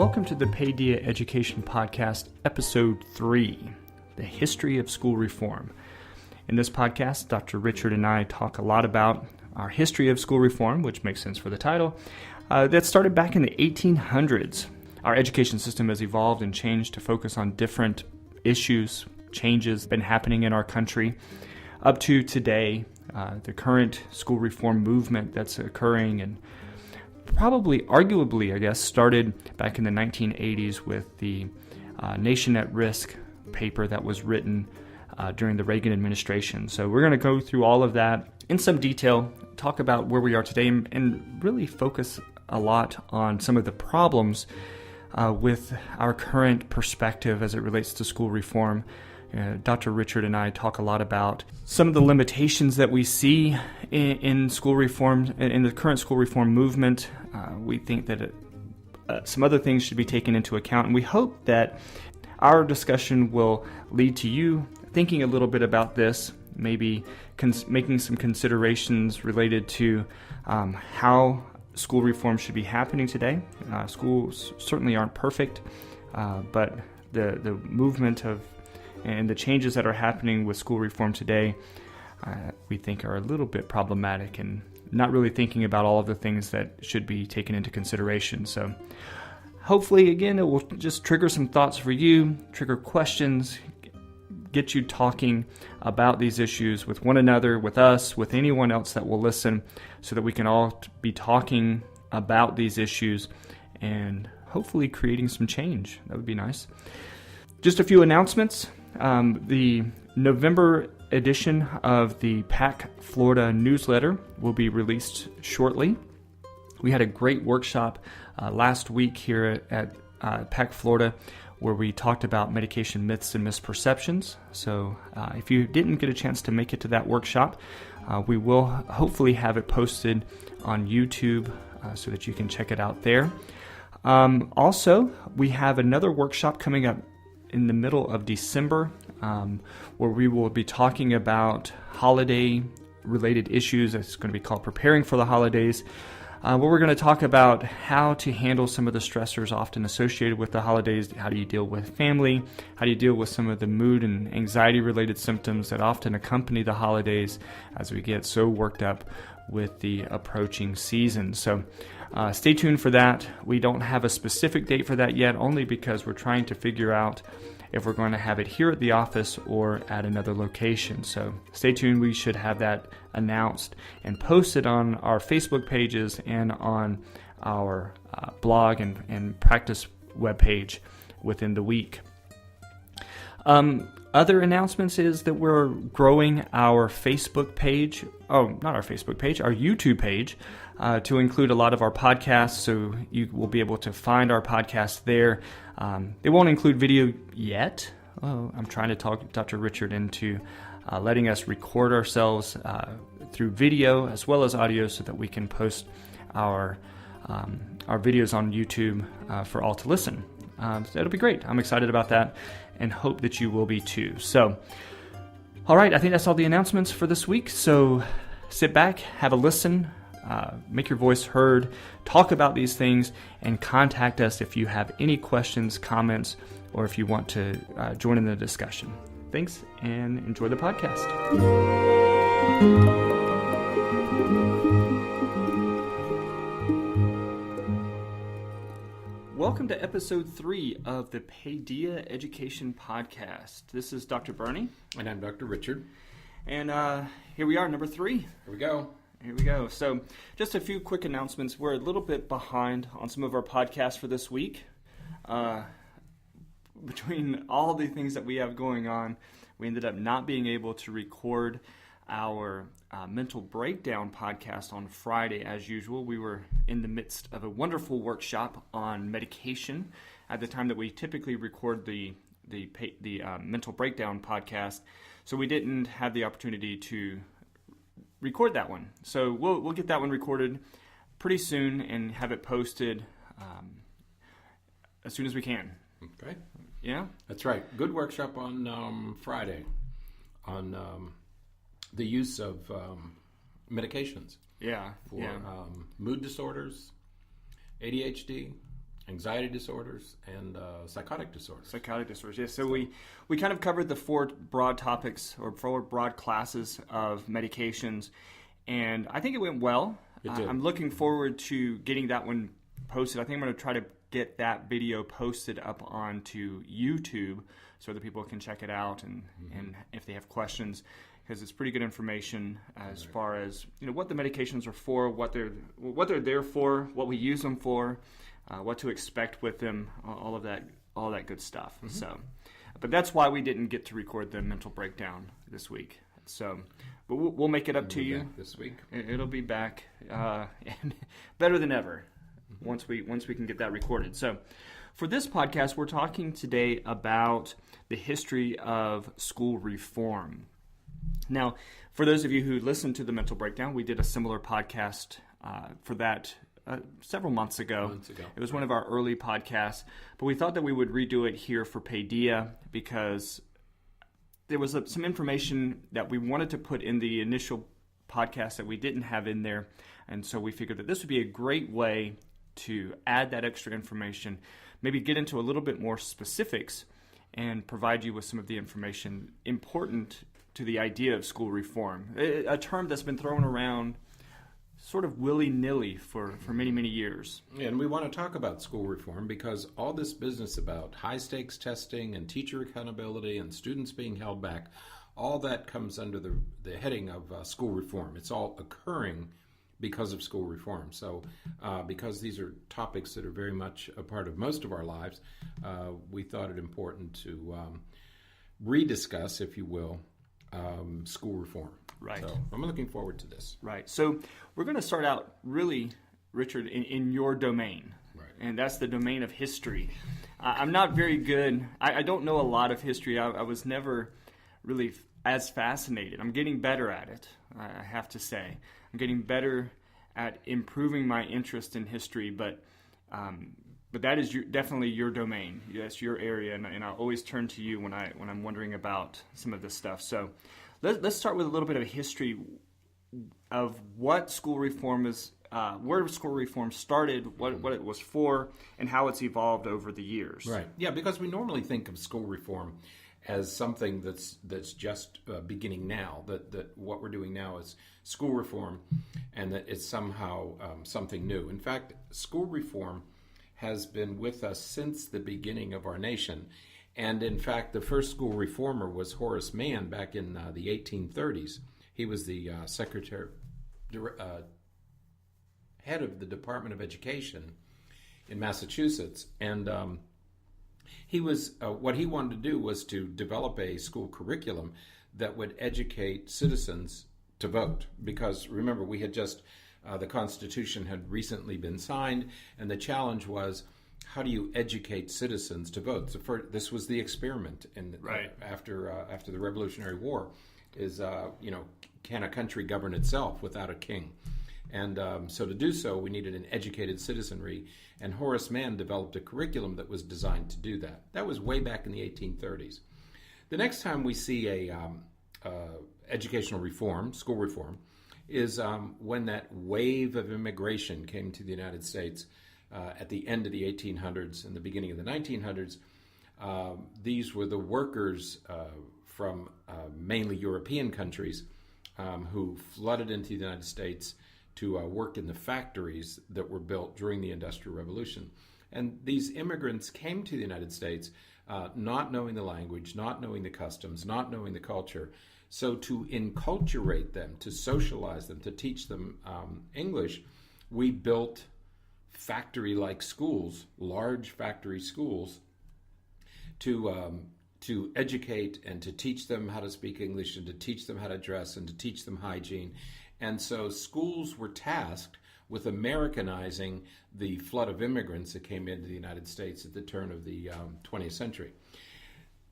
Welcome to the Paedeia Education Podcast, Episode 3, The History of School Reform. In this podcast, Dr. Richard and I talk a lot about our history of school reform, which makes sense for the title, that started back in the 1800s. Our education system has evolved and changed to focus on different issues, changes been happening in our country, up to today, the current school reform movement that's occurring and probably, arguably, I guess, started back in the 1980s with the Nation at Risk paper that was written during the Reagan administration. So we're going to go through all of that in some detail, talk about where we are today, and really focus a lot on some of the problems with our current perspective as it relates to school reform. Dr. Richard and I talk a lot about some of the limitations that we see in school reform, in the current school reform movement. We think that some other things should be taken into account, and we hope that our discussion will lead to you thinking a little bit about this, maybe making some considerations related to how school reform should be happening today. Schools certainly aren't perfect, but the movement of and the changes that are happening with school reform today, we think are a little bit problematic and not really thinking about all of the things that should be taken into consideration. So hopefully, again, it will just trigger some thoughts for you, trigger questions, get you talking about these issues with one another, with us, with anyone else that will listen, so that we can all be talking about these issues and hopefully creating some change. That would be nice. Just a few announcements. The November edition of the PAC Florida newsletter will be released shortly. We had a great workshop last week here at PAC Florida where we talked about medication myths and misperceptions. So if you didn't get a chance to make it to that workshop, we will hopefully have it posted on YouTube so that you can check it out there. Also, we have another workshop coming up in the middle of December, where we will be talking about holiday-related issues. It's going to be called Preparing for the Holidays, where we're going to talk about how to handle some of the stressors often associated with the holidays. How do you deal with family? How do you deal with some of the mood and anxiety-related symptoms that often accompany the holidays as we get so worked up with the approaching season? So stay tuned for that. We don't have a specific date for that yet, only because we're trying to figure out if we're going to have it here at the office or at another location. So stay tuned. We should have that announced and posted on our Facebook pages and on our blog and practice webpage within the week. Other announcements is that we're growing our Facebook page. Oh, not our Facebook page, our YouTube page, to include a lot of our podcasts, so you will be able to find our podcast there. They won't include video yet. I'm trying to talk Dr. Richard into letting us record ourselves through video as well as audio so that we can post our videos on YouTube for all to listen. So that'll be great. I'm excited about that and hope that you will be too. So, all right, I think that's all the announcements for this week. So sit back, have a listen, make your voice heard, talk about these things, and contact us if you have any questions, comments, or if you want to join in the discussion. Thanks, and enjoy the podcast. Welcome to Episode 3 of the Paedeia Education Podcast. This is Dr. Berney. And I'm Dr. Richard. And here we are, number 3. Here we go. Here we go. So just a few quick announcements. We're a little bit behind on some of our podcasts for this week. Between all the things that we have going on, we ended up not being able to record our mental breakdown podcast on Friday as usual. We were in the midst of a wonderful workshop on medication at the time that we typically record the mental breakdown podcast, so we didn't have the opportunity to record that one. So we'll get that one recorded pretty soon and have it posted as soon as we can. Okay. Yeah? That's right. Good workshop on Friday on the use of medications. Yeah. For mood disorders, ADHD, anxiety disorders and psychotic disorders. Psychotic disorders, yes. So we kind of covered the four broad topics or four broad classes of medications, and I think it went well. It did. I'm looking forward to getting that one posted. I think I'm going to try to get that video posted up onto YouTube so that people can check it out and if they have questions, because it's pretty good information as far as what the medications are for, what they're there for, what we use them for, what to expect with them, all that good stuff. So, but that's why we didn't get to record the mental breakdown this week. So, but we'll make it up to you this week. It'll be back and better than ever once we can get that recorded. So, for this podcast, we're talking today about the history of school reform. Now, for those of you who listened to the mental breakdown, we did a similar podcast for that several months ago. It was one of our early podcasts, but we thought that we would redo it here for Paedeia because there was some information that we wanted to put in the initial podcast that we didn't have in there, and so we figured that this would be a great way to add that extra information, maybe get into a little bit more specifics, and provide you with some of the information important to the idea of school reform, a term that's been thrown around sort of willy-nilly for many, many years. And we want to talk about school reform because all this business about high-stakes testing and teacher accountability and students being held back, all that comes under the heading of school reform. It's all occurring because of school reform. So because these are topics that are very much a part of most of our lives, we thought it important to rediscuss, if you will, school reform. Right. So I'm looking forward to this. Right. So we're going to start out really, Richard, in your domain. Right. And that's the domain of history. I'm not very good. I don't know a lot of history. I was never really as fascinated. I'm getting better at it, I have to say. I'm getting better at improving my interest in history, but that is definitely your domain. That's your area, and I always turn to you when I'm wondering about some of this stuff. So let's start with a little bit of a history of what school reform is, where school reform started, what it was for, and how it's evolved over the years. Right. Yeah, because we normally think of school reform as something that's just beginning now, that what we're doing now is school reform, and that it's somehow something new. In fact, school reform has been with us since the beginning of our nation. And in fact, the first school reformer was Horace Mann back in the 1830s. He was the head of the Department of Education in Massachusetts. And he was what he wanted to do was to develop a school curriculum that would educate citizens to vote. Because remember, we had just the Constitution had recently been signed, and the challenge was, how do you educate citizens to vote? So this was the experiment, after the Revolutionary War, is can a country govern itself without a king? And so to do so, we needed an educated citizenry, and Horace Mann developed a curriculum that was designed to do that. That was way back in the 1830s. The next time we see a educational reform, school reform, is when that wave of immigration came to the United States at the end of the 1800s and the beginning of the 1900s. These were the workers from mainly European countries who flooded into the United States to work in the factories that were built during the Industrial Revolution. And these immigrants came to the United States not knowing the language, not knowing the customs, not knowing the culture. So to enculturate them, to socialize them, to teach them English, we built factory-like schools, large factory schools, to educate and to teach them how to speak English and to teach them how to dress and to teach them hygiene. And so schools were tasked with Americanizing the flood of immigrants that came into the United States at the turn of the 20th century.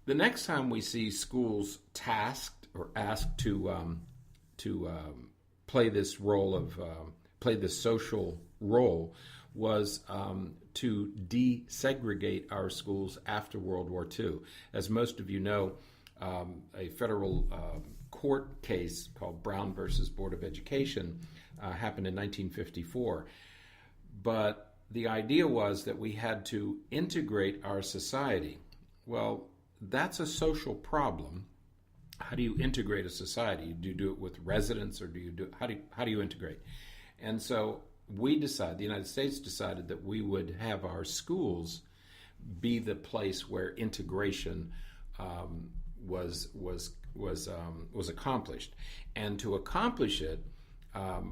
The next time we see schools tasked or asked to play this role of play this social role was to desegregate our schools after World War II. As most of you know, a federal court case called Brown versus Board of Education happened in 1954. But the idea was that we had to integrate our society. Well, that's a social problem. How do you integrate a society? Do you do it with residents, or do you do how do you integrate? And so the United States decided that we would have our schools be the place where integration was accomplished. And to accomplish it,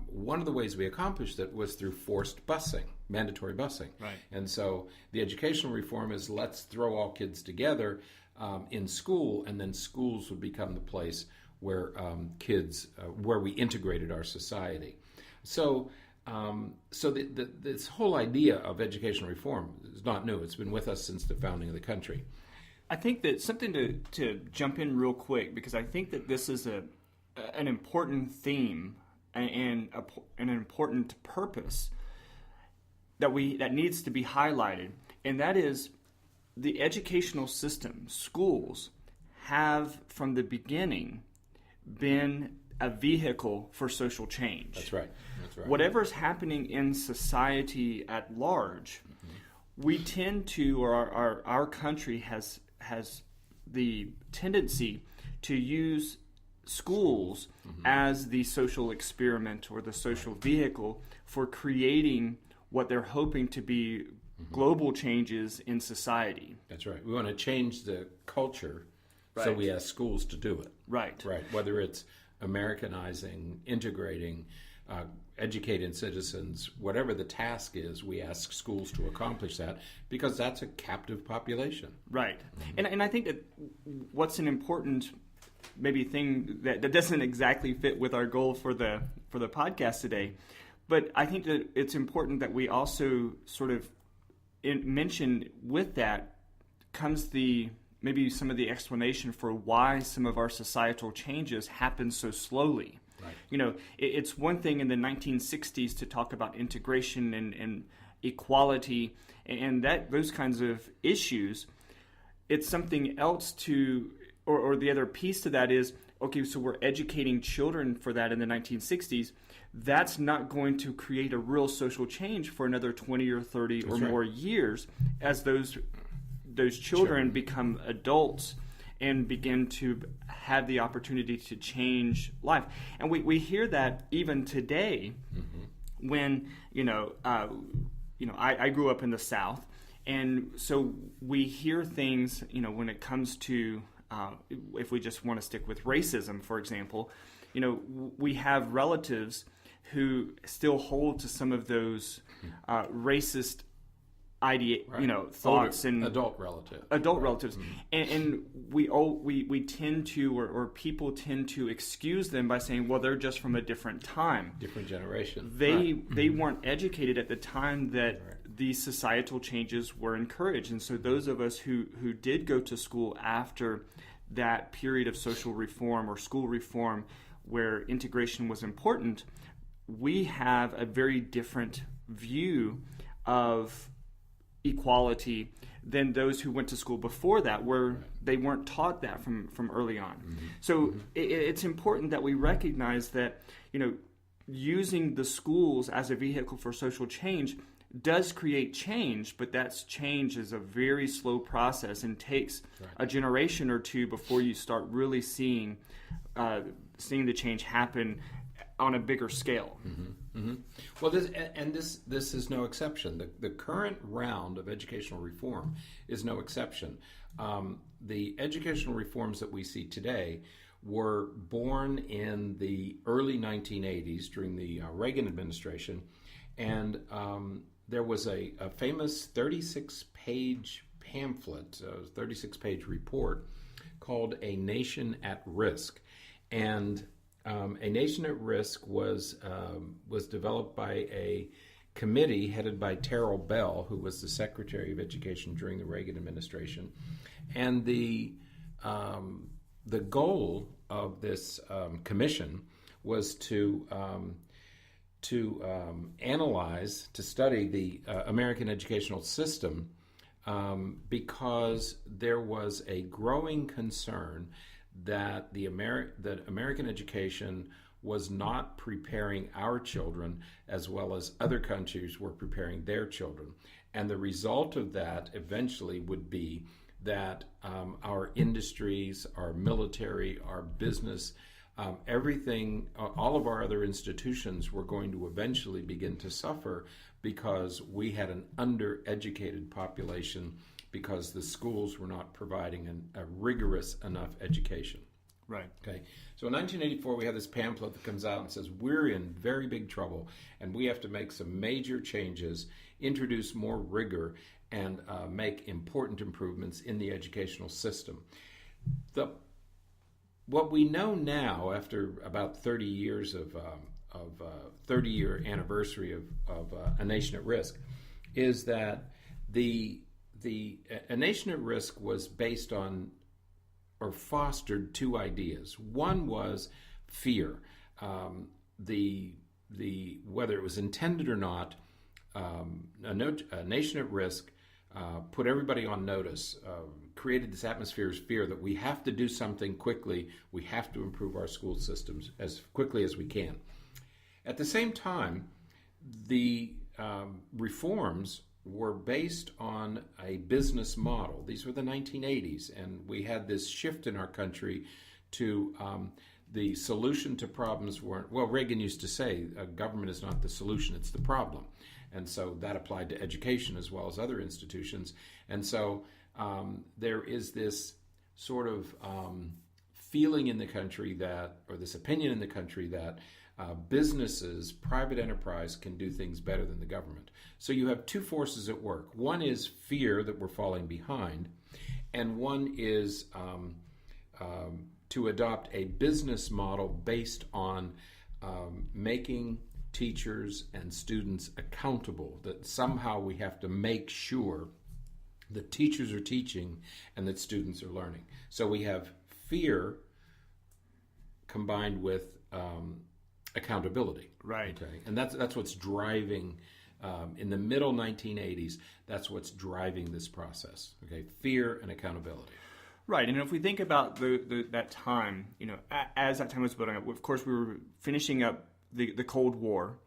one of the ways we accomplished it was through forced busing, mandatory busing. Right. And so the educational reform is, let's throw all kids together in school, and then schools would become the place where where we integrated our society. So this whole idea of educational reform is not new. It's been with us since the founding of the country. I think that something to jump in real quick, because I think that this is an important theme and an important purpose that needs to be highlighted, and that is the educational system. Schools have from the beginning been a vehicle for social change. That's right. Whatever's happening in society at large, we tend to, or our country has the tendency to use schools as the social experiment or the social vehicle for creating what they're hoping to be global changes in society. That's right. We want to change the culture, right. So we ask schools to do it. Right. Whether it's Americanizing, integrating, educating citizens, whatever the task is, we ask schools to accomplish that, because that's a captive population. Right. And I think that what's an important maybe thing that doesn't exactly fit with our goal for the podcast today, but I think that it's important that we also sort of mention with that comes maybe some of the explanation for why some of our societal changes happen so slowly. Right. You know, it's one thing in the 1960s to talk about integration and equality and those kinds of issues. It's something else or the other piece to that is, okay, so we're educating children for that in the 1960s. That's not going to create a real social change for another 20 or 30 or more years as those children become adults and begin to have the opportunity to change life. And we hear that even today when, I grew up in the South, and so we hear things, when it comes to, if we just want to stick with racism, for example, we have relatives who still hold to some of those racist thoughts and adult relatives, and we tend to, or people tend to excuse them by saying, well, they're just from a different time, different generation. They weren't educated at the time that these societal changes were encouraged, and so those of us who did go to school after that period of social reform or school reform, where integration was important, we have a very different view of equality than those who went to school before that, where they weren't taught that from early on. So it's important that we recognize that, using the schools as a vehicle for social change does create change, but that change is a very slow process and takes a generation or two before you start really seeing the change happen on a bigger scale. Well, this is no exception. The current round of educational reform is no exception. The educational reforms that we see today were born in the early 1980s during the Reagan administration, and there was a famous 36-page pamphlet, 36-page report called A Nation at Risk. And A Nation at Risk was developed by a committee headed by Terrell Bell, who was the Secretary of Education during the Reagan administration. And the goal of this commission was to analyze, to study the American educational system, because there was a growing concern that American education was not preparing our children as well as other countries were preparing their children. And the result of that eventually would be that our industries, our military, our business, everything, all of our other institutions were going to eventually begin to suffer because we had an undereducated population because the schools were not providing a rigorous enough education. Right. Okay. So in 1984, we have this pamphlet that comes out and says, we're in very big trouble and we have to make some major changes, introduce more rigor, and make important improvements in the educational system. What we know now, after about 30 years of 30-year anniversary of A Nation at Risk, is that A Nation at Risk was based on or fostered two ideas. One was fear. Whether it was intended or not, A Nation at Risk put everybody on notice, created this atmosphere of fear that we have to do something quickly, we have to improve our school systems as quickly as we can. At the same time, the reforms were based on a business model. These were the 1980s, and we had this shift in our country to the solution to problems weren't, well, Reagan used to say, government is not the solution, it's the problem. And so that applied to education as well as other institutions. And so there is this sort of feeling in the country that, or this opinion in the country that businesses, private enterprise can do things better than the government. So you have two forces at work. One is fear that we're falling behind, and one is to adopt a business model based on making teachers and students accountable, that somehow we have to make sure that teachers are teaching and that students are learning. So we have fear combined with accountability. Right. Okay. And that's what's driving, in the middle 1980s, that's what's driving this process. Okay. Fear and accountability. Right, and if we think about that time, as that time was building up, of course we were finishing up the Cold War,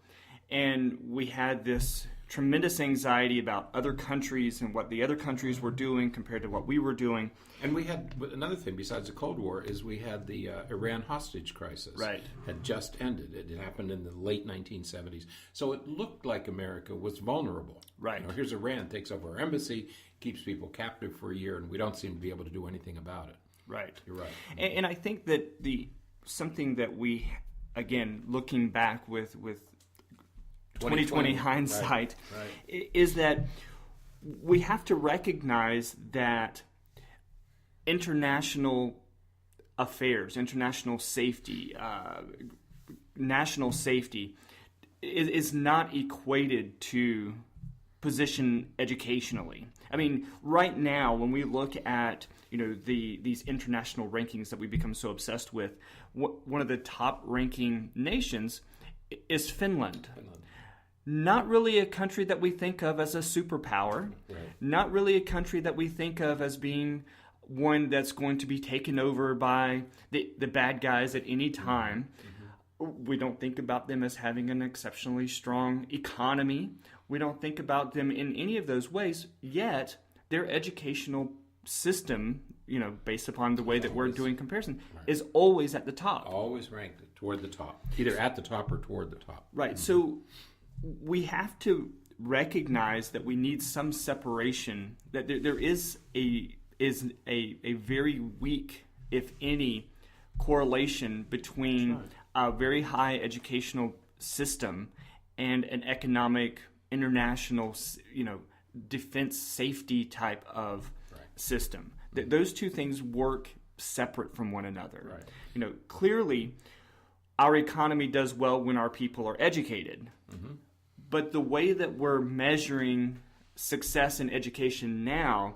and we had this tremendous anxiety about other countries and what the other countries were doing compared to what we were doing. And we had another thing besides the Cold War is we had the Iran hostage crisis. Right. Had just ended. It happened in the late 1970s. So it looked like America was vulnerable. Right. Here's Iran, takes over our embassy, keeps people captive for a year, and we don't seem to be able to do anything about it. Right. You're right. And I think that something that we, again, looking back with 2020 hindsight, right. is that we have to recognize that international affairs, international safety, national safety is not equated to position educationally. I mean, right now, when we look at these international rankings that we become so obsessed with, one of the top ranking nations is Finland. Not really a country that we think of as a superpower. Right. Not really a country that we think of as being one that's going to be taken over by the bad guys at any time. Mm-hmm. We don't think about them as having an exceptionally strong economy. We don't think about them in any of those ways, yet their educational system, based upon the way that we're doing comparison, is always at the top. Always ranked toward the top, either at the top or toward the top. Right. Mm-hmm. So we have to recognize that we need some separation, that there is a very weak, if any, correlation between a very high educational system and an economic, international, defense safety type of system. Those two things work separate from one another. Right. Clearly, our economy does well when our people are educated. Mm-hmm. But the way that we're measuring success in education now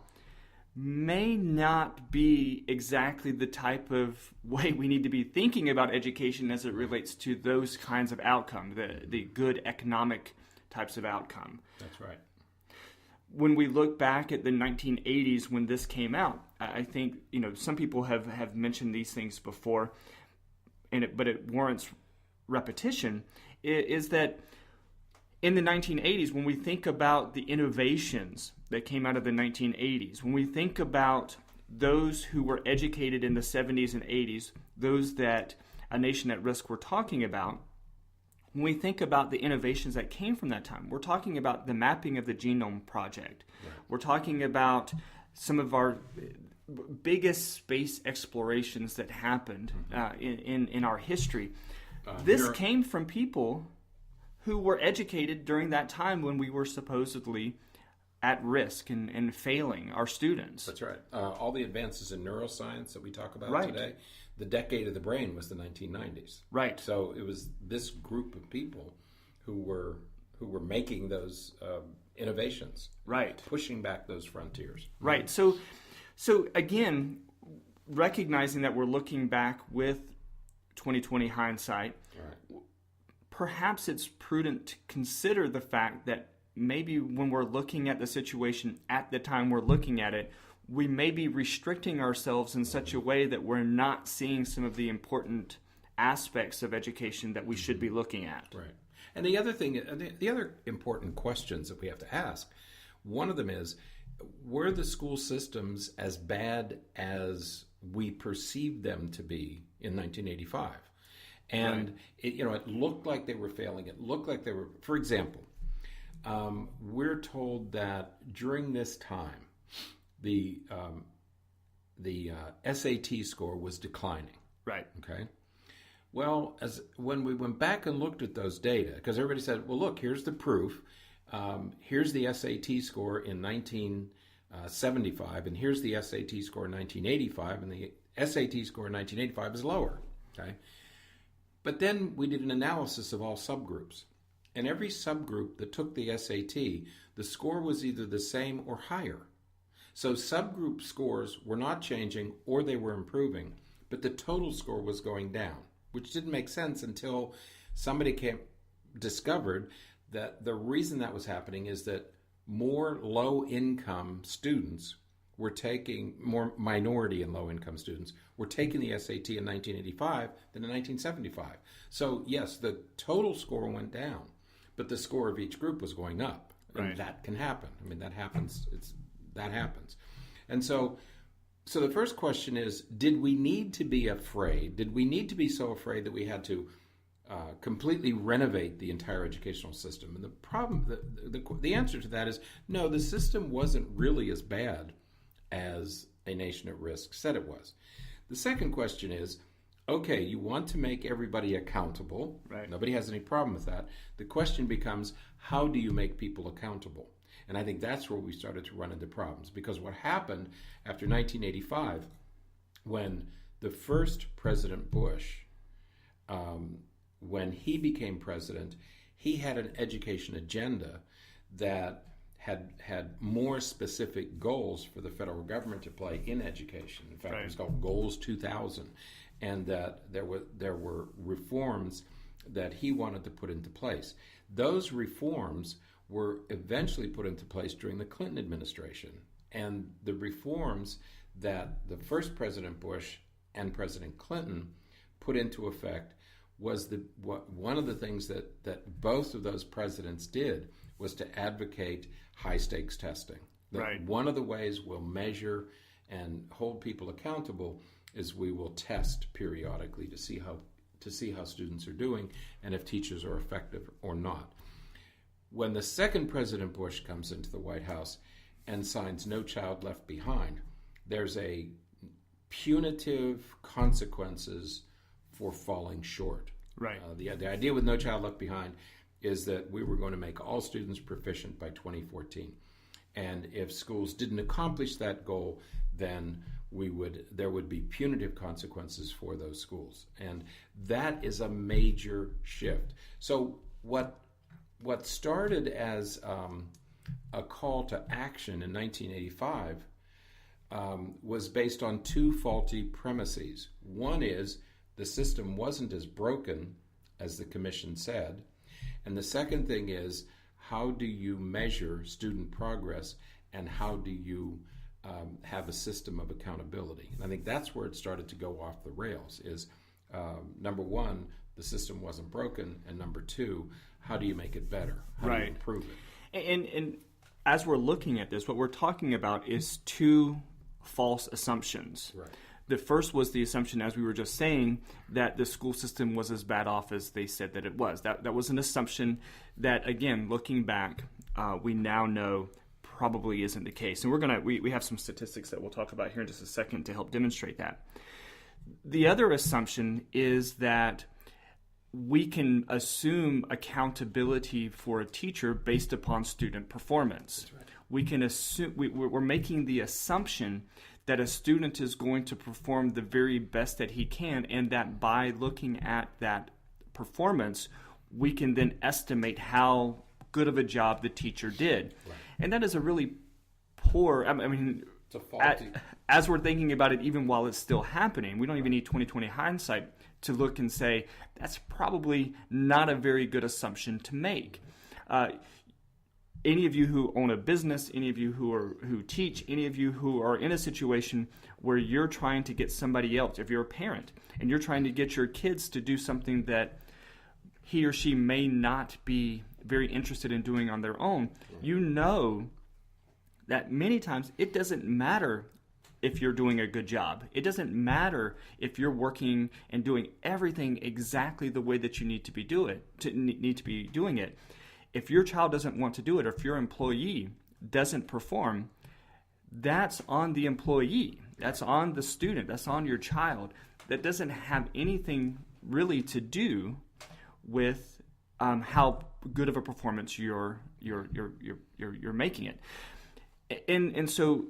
may not be exactly the type of way we need to be thinking about education as it relates to those kinds of outcomes, the good economic types of outcome. That's right. When we look back at the 1980s when this came out, I think some people have mentioned these things before, but it warrants repetition, is that in the 1980s, when we think about the innovations that came out of the 1980s, when we think about those who were educated in the 70s and 80s, those that A Nation at Risk were talking about, when we think about the innovations that came from that time, we're talking about the mapping of the genome project. Right. We're talking about some of our biggest space explorations that happened in our history. This came from people who were educated during that time when we were supposedly at risk and failing our students. That's right. All the advances in neuroscience that we talk about today, the decade of the brain was the 1990s. Right. So it was this group of people who were making those innovations. Right. Pushing back those frontiers. Right. So again, recognizing that we're looking back with 2020 hindsight, right, perhaps it's prudent to consider the fact that maybe when we're looking at the situation at the time we're looking at it, we may be restricting ourselves in such a way that we're not seeing some of the important aspects of education that we should be looking at. Right. And the other thing, the other important questions that we have to ask, one of them is, were the school systems as bad as we perceived them to be in 1985? And right. It looked like they were failing. It looked like they were, for example, we're told that during this time, the SAT score was declining. Right. Okay. Well, when we went back and looked at those data, because everybody said, well, look, here's the proof. Here's the SAT score in 1975, and here's the SAT score in 1985, and the SAT score in 1985 is lower. Okay. But then we did an analysis of all subgroups. And every subgroup that took the SAT, the score was either the same or higher. So subgroup scores were not changing or they were improving, but the total score was going down, which didn't make sense until somebody discovered that the reason that was happening is that more low-income students were taking, more minority and low-income students were taking the SAT in 1985 than in 1975. So yes, the total score went down, but the score of each group was going up. And right. That can happen. I mean, that happens. That happens. And so the first question is, did we need to be afraid? Did we need to be so afraid that we had to completely renovate the entire educational system? And the problem, the answer to that is no, the system wasn't really as bad as A Nation at Risk said it was. The second question is, okay, you want to make everybody accountable. Right. Nobody has any problem with that. The question becomes, how do you make people accountable? And I think that's where we started to run into problems, because what happened after 1985, when the first President Bush, when he became president, he had an education agenda that had more specific goals for the federal government to play in education. In fact, right. It was called Goals 2000, and that there were reforms that he wanted to put into place. Those reforms were eventually put into place during the Clinton administration, and the reforms that the first President Bush and President Clinton put into effect was one of the things that both of those presidents did was to advocate high-stakes testing. Right. One of the ways we'll measure and hold people accountable is we will test periodically to see how students are doing and if teachers are effective or not. When the second President Bush comes into the White House and signs No Child Left Behind, there's a punitive consequences for falling short. Right. The idea with No Child Left Behind is that we were going to make all students proficient by 2014. And if schools didn't accomplish that goal, then there would be punitive consequences for those schools. And that is a major shift. So what started as a call to action in 1985 was based on two faulty premises. One is the system wasn't as broken as the commission said. And the second thing is, how do you measure student progress and how do you have a system of accountability? And I think that's where it started to go off the rails is, number one, the system wasn't broken, and number two, how do you make it better? How do you improve it? And as we're looking at this, what we're talking about is two false assumptions. Right. The first was the assumption, as we were just saying, that the school system was as bad off as they said that it was. That was an assumption that, again, looking back, we now know probably isn't the case. And we have some statistics that we'll talk about here in just a second to help demonstrate that. The other assumption is that we can assume accountability for a teacher based upon student performance. That's right. We can assume we're making the assumption that a student is going to perform the very best that he can, and that by looking at that performance, we can then estimate how good of a job the teacher did. Right. And that is a really poor, I mean, it's a faulty. As we're thinking about it, even while it's still happening, we don't even need 20/20 hindsight to look and say, that's probably not a very good assumption to make. Any of you who own a business, any of you who teach, any of you who are in a situation where you're trying to get somebody else, if you're a parent, and you're trying to get your kids to do something that he or she may not be very interested in doing on their own, you know that many times it doesn't matter if you're doing a good job. It doesn't matter if you're working and doing everything exactly the way that you need to be doing it. If your child doesn't want to do it, or if your employee doesn't perform, that's on the employee. That's on the student. That's on your child. That doesn't have anything really to do with how good of a performance you're making it. And so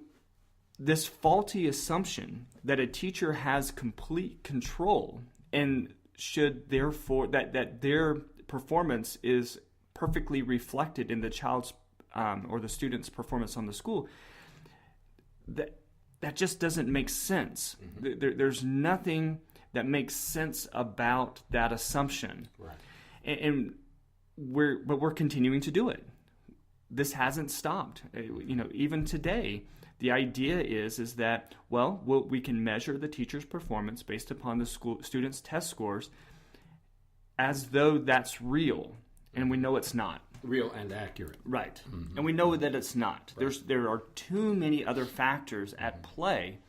this faulty assumption that a teacher has complete control and should therefore that their performance is perfectly reflected in the child's or the student's performance on the school, that just doesn't make sense. Mm-hmm. There's nothing that makes sense about that assumption. Right. And we're continuing to do it. This hasn't stopped. Even today, the idea is that we can measure the teacher's performance based upon the student's test scores as though that's real, and we know it's not. Real and accurate. Right. Mm-hmm. And we know that it's not. Right. There are too many other factors at play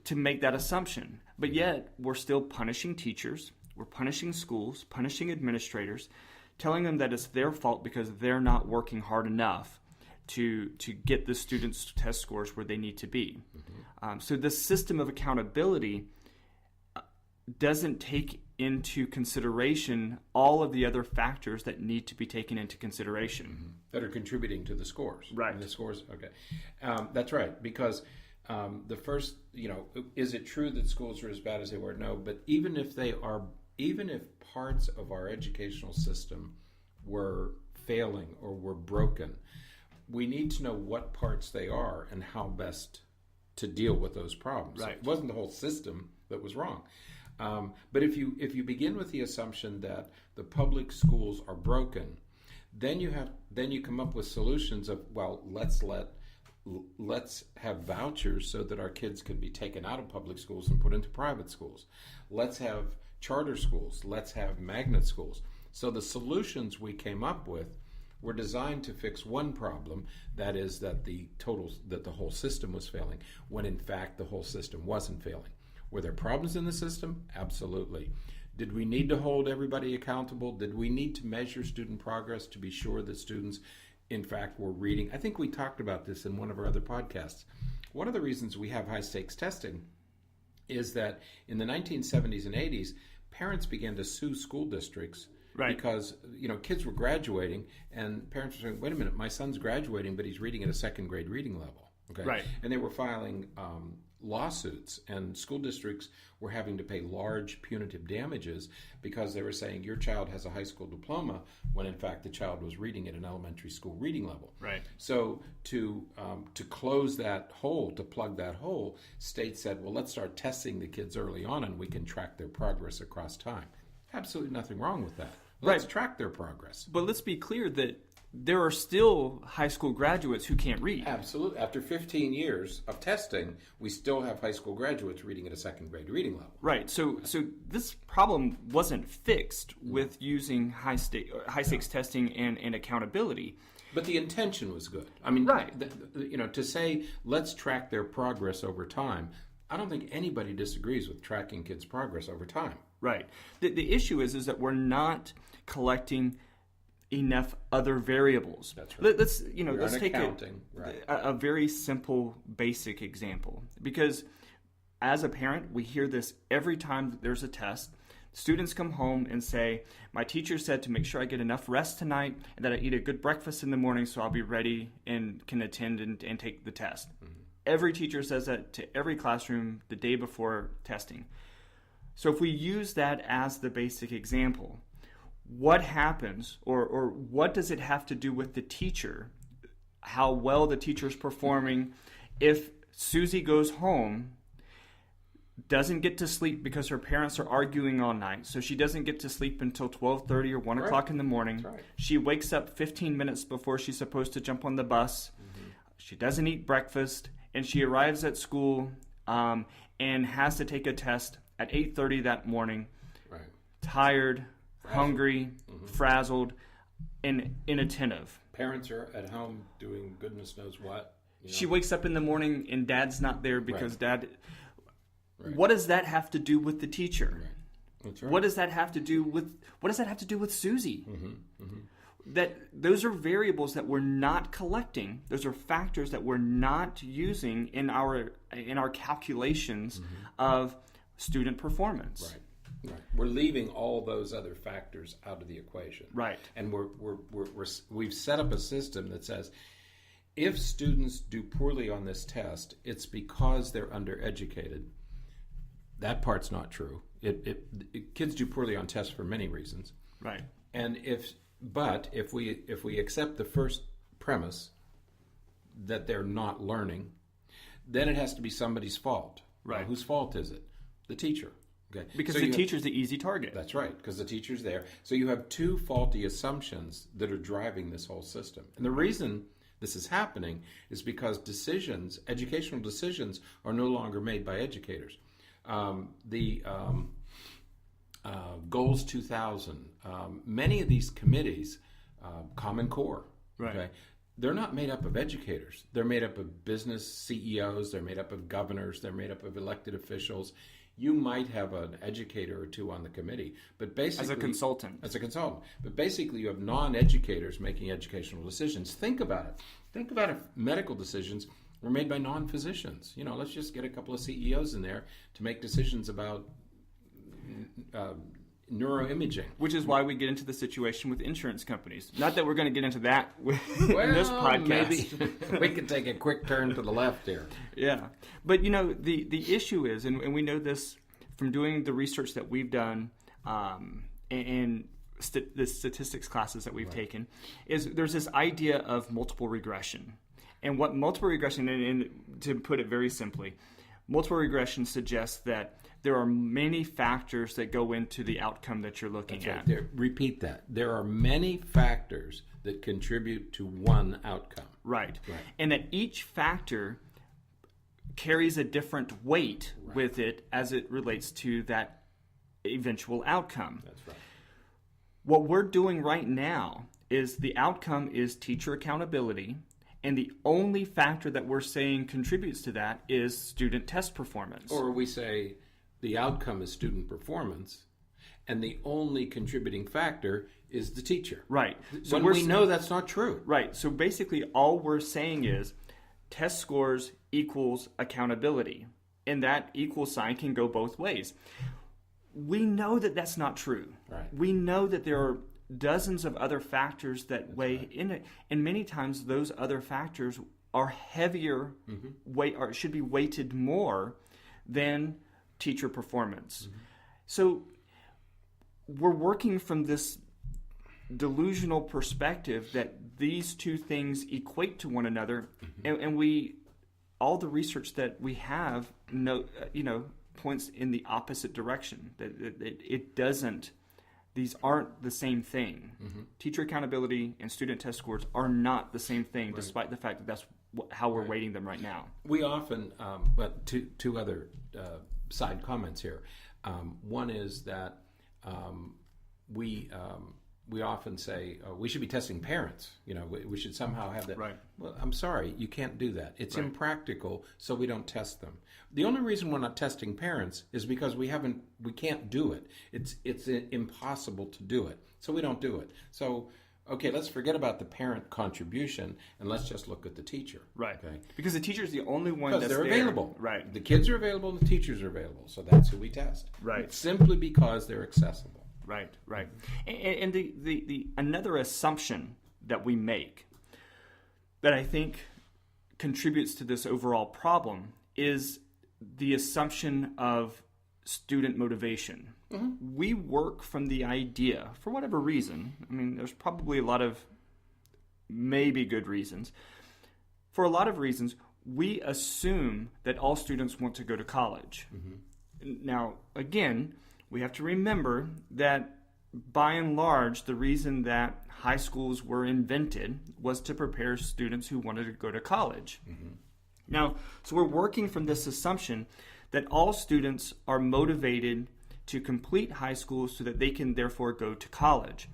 to make that assumption. But yet, we're still punishing teachers, we're punishing schools, punishing administrators, telling them that it's their fault because they're not working hard enough to get the students' test scores where they need to be. Mm-hmm. So the system of accountability doesn't take into consideration all of the other factors that need to be taken into consideration. Mm-hmm. That are contributing to the scores. Right. And the scores, okay. That's right, because the first, is it true that schools are as bad as they were? No, but even if parts of our educational system were failing or were broken, we need to know what parts they are and how best to deal with those problems. Right. It wasn't the whole system that was wrong. But if you begin with the assumption that the public schools are broken, then you come up with solutions of, let's have vouchers so that our kids can be taken out of public schools and put into private schools. Let's have charter schools. Let's have magnet schools. So the solutions we came up with were designed to fix one problem, that is that the whole system was failing, when in fact the whole system wasn't failing. Were there problems in the system? Absolutely. Did we need to hold everybody accountable? Did we need to measure student progress to be sure that students, in fact, were reading? I think we talked about this in one of our other podcasts. One of the reasons we have high-stakes testing is that in the 1970s and 80s, parents began to sue school districts. Right. Because kids were graduating, and parents were saying, "Wait a minute, my son's graduating, but he's reading at a second grade reading level." Okay. Right. And they were filing lawsuits, and school districts were having to pay large punitive damages because they were saying your child has a high school diploma when in fact the child was reading at an elementary school reading level. Right. So to close that hole, to plug that hole, states said, well, let's start testing the kids early on, and we can track their progress across time. Absolutely nothing wrong with that. Let's track their progress. But let's be clear that there are still high school graduates who can't read. Absolutely. After 15 years of testing, we still have high school graduates reading at a second grade reading level. Right. So this problem wasn't fixed with using high stakes testing and accountability. But the intention was good. I mean, right. To say, let's track their progress over time, I don't think anybody disagrees with tracking kids' progress over time. Right. The issue is that we're not collecting enough other variables. That's right. Let's take a very simple, basic example. Because as a parent, we hear this every time there's a test. Students come home and say, my teacher said to make sure I get enough rest tonight and that I eat a good breakfast in the morning so I'll be ready and can attend and take the test. Mm-hmm. Every teacher says that to every classroom the day before testing. So if we use that as the basic example, what happens or what does it have to do with the teacher, how well the teacher is performing, if Susie goes home, doesn't get to sleep because her parents are arguing all night, so she doesn't get to sleep until 12:30 or 1 o'clock in the morning. Right. She wakes up 15 minutes before she's supposed to jump on the bus. Mm-hmm. She doesn't eat breakfast, and she arrives at school and has to take a test at 8:30 that morning, right. Tired, hungry, frazzled, and inattentive. Parents are at home doing goodness knows what. She wakes up in the morning and dad's not there because dad... Right. What does that have to do with the teacher? Right. That's right. What does that have to do with Susie? Mm-hmm. Mm-hmm. That those are variables that we're not collecting. Those are factors that we're not using in our calculations of student performance. Right. We're leaving all those other factors out of the equation. Right. And we've set up a system that says if students do poorly on this test, it's because they're undereducated. That part's not true. Kids do poorly on tests for many reasons. Right. And if we accept the first premise that they're not learning, then it has to be somebody's fault. Right. Now, whose fault is it? The teacher. Okay. Because the teacher's the easy target. That's right, because the teacher's there. So you have two faulty assumptions that are driving this whole system. And the reason this is happening is because educational decisions, are no longer made by educators. The Goals 2000, many of these committees, Common Core, right. Okay, they're not made up of educators. They're made up of business CEOs. They're made up of governors. They're made up of elected officials. You might have an educator or two on the committee, but basically... As a consultant. But basically you have non-educators making educational decisions. Think about it. Think about if medical decisions were made by non-physicians. Let's just get a couple of CEOs in there to make decisions about neuroimaging. Which is why we get into the situation with insurance companies. Not that we're going to get into that in this podcast. Maybe we can take a quick turn to the left here. Yeah. But, the issue is, and we know this from doing the research that we've done and the statistics classes that we've taken, is there's this idea of multiple regression. And what multiple regression, and to put it very simply, multiple regression suggests that there are many factors that go into the outcome that you're looking at. Repeat that. There are many factors that contribute to one outcome. Right. And that each factor carries a different weight with it as it relates to that eventual outcome. That's right. What we're doing right now is the outcome is teacher accountability, and the only factor that we're saying contributes to that is student test performance. Or we say the outcome is student performance, and the only contributing factor is the teacher. Right. So we know that's not true. Right. So basically all we're saying is test scores equals accountability, and that equal sign can go both ways. We know that that's not true. Right. We know that there are dozens of other factors that weigh in it, and many times those other factors are heavier, weight, or should be weighted more than teacher performance. So we're working from this delusional perspective that these two things equate to one another, and we, all the research that we have, points in the opposite direction. That it doesn't these aren't the same thing. Teacher accountability and student test scores are not the same thing, despite the fact that that's how we're weighting them right now. We often, but two other side comments here. One is that we often say we should be testing parents. We should somehow have that. Right. Well, I'm sorry, you can't do that. It's impractical, so we don't test them. The only reason we're not testing parents is because we can't do it. It's impossible to do it, so we don't do it. So, okay, let's forget about the parent contribution and let's just look at the teacher. Right. Okay. Because the teacher is the only one Because that's they're there. available. Right. The kids are available and the teachers are available, so that's who we test. Right. Simply because they're accessible. Right. And the another assumption that we make that I think contributes to this overall problem is the assumption of student motivation. We work from the idea, for whatever reason, I mean, there's probably a lot of maybe good reasons. For a lot of reasons, we assume that all students want to go to college. Now, again, we have to remember that by and large, the reason that high schools were invented was to prepare students who wanted to go to college. Now, so we're working from this assumption that all students are motivated to complete high school so that they can therefore go to college.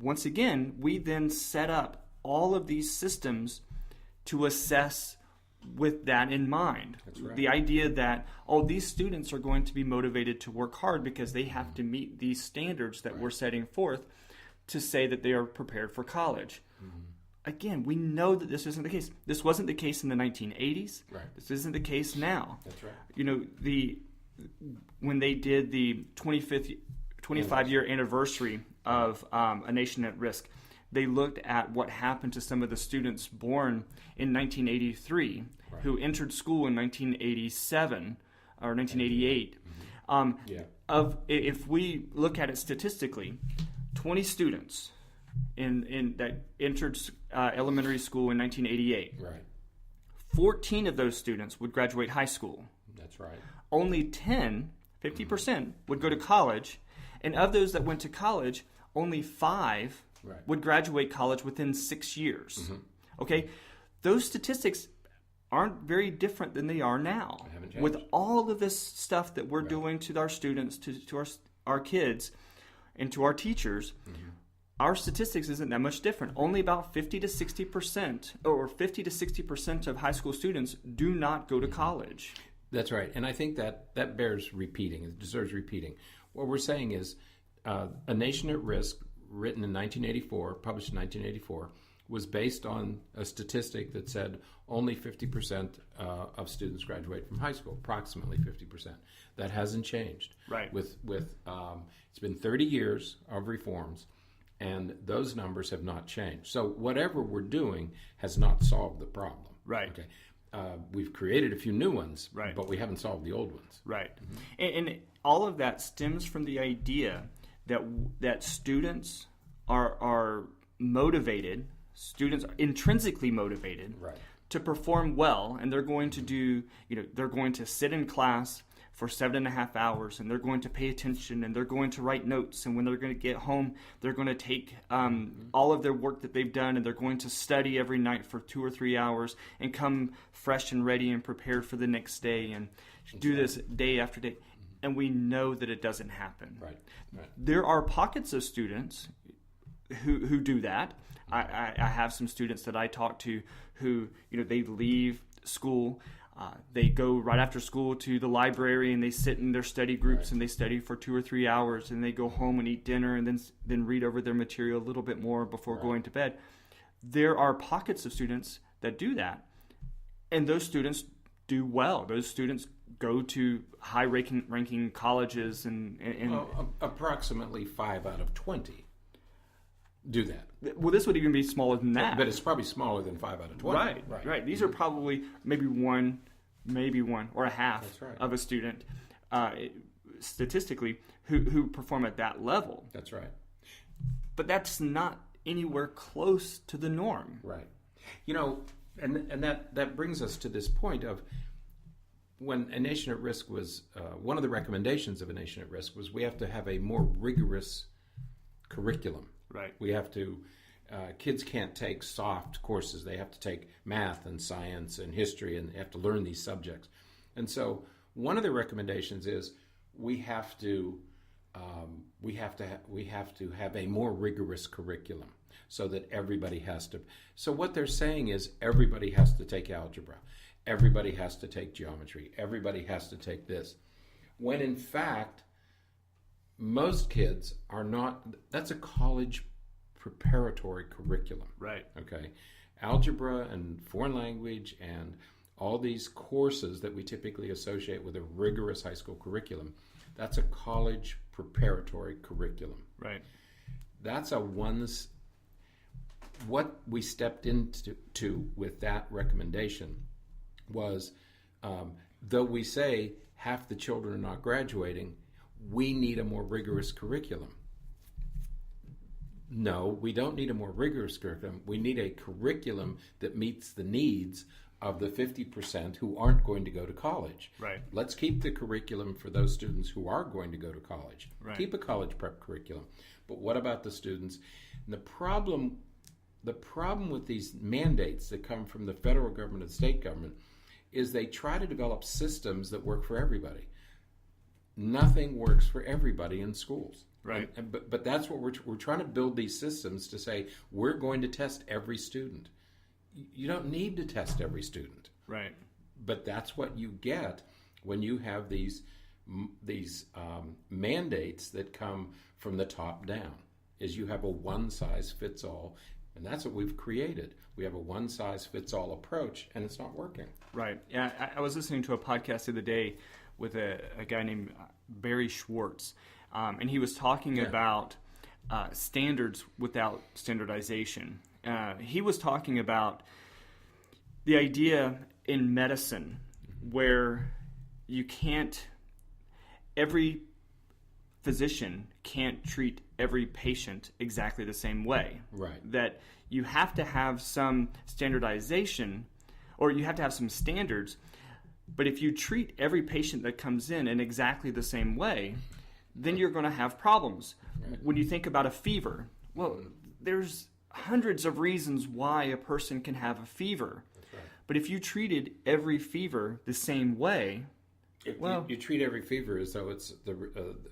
Once again, we then set up all of these systems to assess with that in mind. That's right. The idea that, these students are going to be motivated to work hard because they have to meet these standards that we're setting forth to say that they are prepared for college. Again, we know that this isn't the case. This wasn't the case in the 1980s. Right. This isn't the case now. That's right. When they did the 25-year anniversary of A Nation at Risk, they looked at what happened to some of the students born in 1983 who entered school in 1987 or 1988. If we look at it statistically, 20 students that entered elementary school in 1988. Right. 14 of those students would graduate high school. That's right. Only 50% would go to college, and of those that went to college, only 5 would graduate college within 6 years. Okay, those statistics aren't very different than they are now. They haven't changed. With all of this stuff that we're doing to our students, to our kids, and to our teachers, our statistics isn't that much different. Only about 50 to 60% or 50 to 60% of high school students do not go to college. That's right. And I think that bears repeating. It deserves repeating. What we're saying is A Nation at Risk, written in 1984, published in 1984, was based on a statistic that said only 50% of students graduate from high school, approximately 50%. That hasn't changed. Right. It's been 30 years of reforms, and those numbers have not changed. So whatever we're doing has not solved the problem. Right. Okay. We've created a few new ones, but we haven't solved the old ones. Right. And all of that stems from the idea that students are motivated, students are intrinsically motivated to perform well, and they're going to do, they're going to sit in class for 7.5 hours, and they're going to pay attention, and they're going to write notes, and when they're going to get home, they're going to take all of their work that they've done, and they're going to study every night for 2 or 3 hours and come fresh and ready and prepared for the next day and do this day after day. And we know that it doesn't happen. Right. There are pockets of students who do that. I have some students that I talk to who, they leave school. They go right after school to the library and they sit in their study groups and they study for 2 or 3 hours, and they go home and eat dinner and then read over their material a little bit more before going to bed. There are pockets of students that do that, and those students do well. Those students go to high-ranking colleges and approximately 5 out of 20 do that. Well, this would even be smaller than that. But it's probably smaller than 5 out of 20. Right. These are probably maybe one or a half of a student statistically who perform at that level. That's right. But that's not anywhere close to the norm. Right. And that brings us to this point of when A Nation at Risk was, one of the recommendations of A Nation at Risk was we have to have a more rigorous curriculum. Right. We have to, kids can't take soft courses. They have to take math and science and history, and they have to learn these subjects. And so one of the recommendations is we have to have a more rigorous curriculum so that everybody has to. So what they're saying is everybody has to take algebra. Everybody has to take geometry. Everybody has to take this. When in fact, most kids are not. That's a college preparatory curriculum. Right. Okay. Algebra and foreign language and all these courses that we typically associate with a rigorous high school curriculum, that's a college preparatory curriculum. Right. That's what we stepped into with that recommendation was, though we say half the children are not graduating, we need a more rigorous curriculum. No, we don't need a more rigorous curriculum. We need a curriculum that meets the needs of the 50% who aren't going to go to college. Right. Let's keep the curriculum for those students who are going to go to college. Right. Keep a college prep curriculum. But what about the students? And the problem with these mandates that come from the federal government and state government is they try to develop systems that work for everybody. Nothing works for everybody in schools. Right. But that's what we're trying to build these systems to say we're going to test every student. You don't need to test every student. Right. But that's what you get when you have these mandates that come from the top down. Is you have a one-size-fits-all, and that's what we've created. We have a one-size-fits-all approach, and it's not working. Right. Yeah, I was listening to a podcast the other day with a guy named Barry Schwartz, and he was talking about standards without standardization. He was talking about the idea in medicine where every physician can't treat every patient exactly the same way. Right. That you have to have some standardization, or you have to have some standards, but if you treat every patient that comes in exactly the same way, then you're going to have problems. Right. When you think about a fever, well, there's hundreds of reasons why a person can have a fever. That's right. But if you treated every fever the same way, you treat every fever as though it's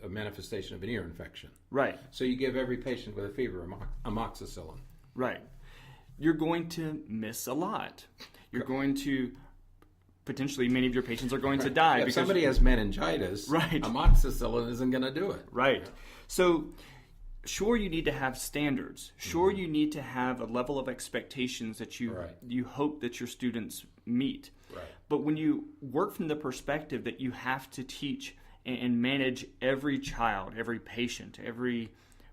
a manifestation of an ear infection. Right. So you give every patient with a fever amoxicillin. Right. You're going to miss a lot. You're going to potentially, many of your patients are going to die. If somebody has meningitis, right, amoxicillin isn't going to do it. Right. So, sure, you need to have standards. Sure, you need to have a level of expectations that you hope that your students meet. Right. But when you work from the perspective that you have to teach and manage every child, every patient, every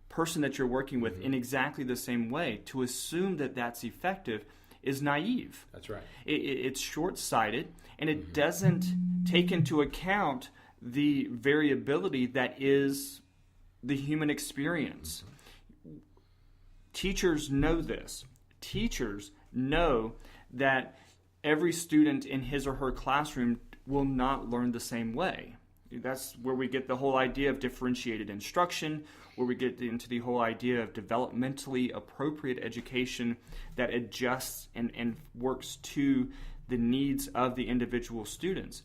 person that you're working with in exactly the same way, to assume that that's effective is naive. That's right. It's short-sighted, and it doesn't take into account the variability that is the human experience. Teachers know this. Teachers know that every student in his or her classroom will not learn the same way. That's where we get the whole idea of differentiated instruction, where we get into the whole idea of developmentally appropriate education that adjusts and works to the needs of the individual students.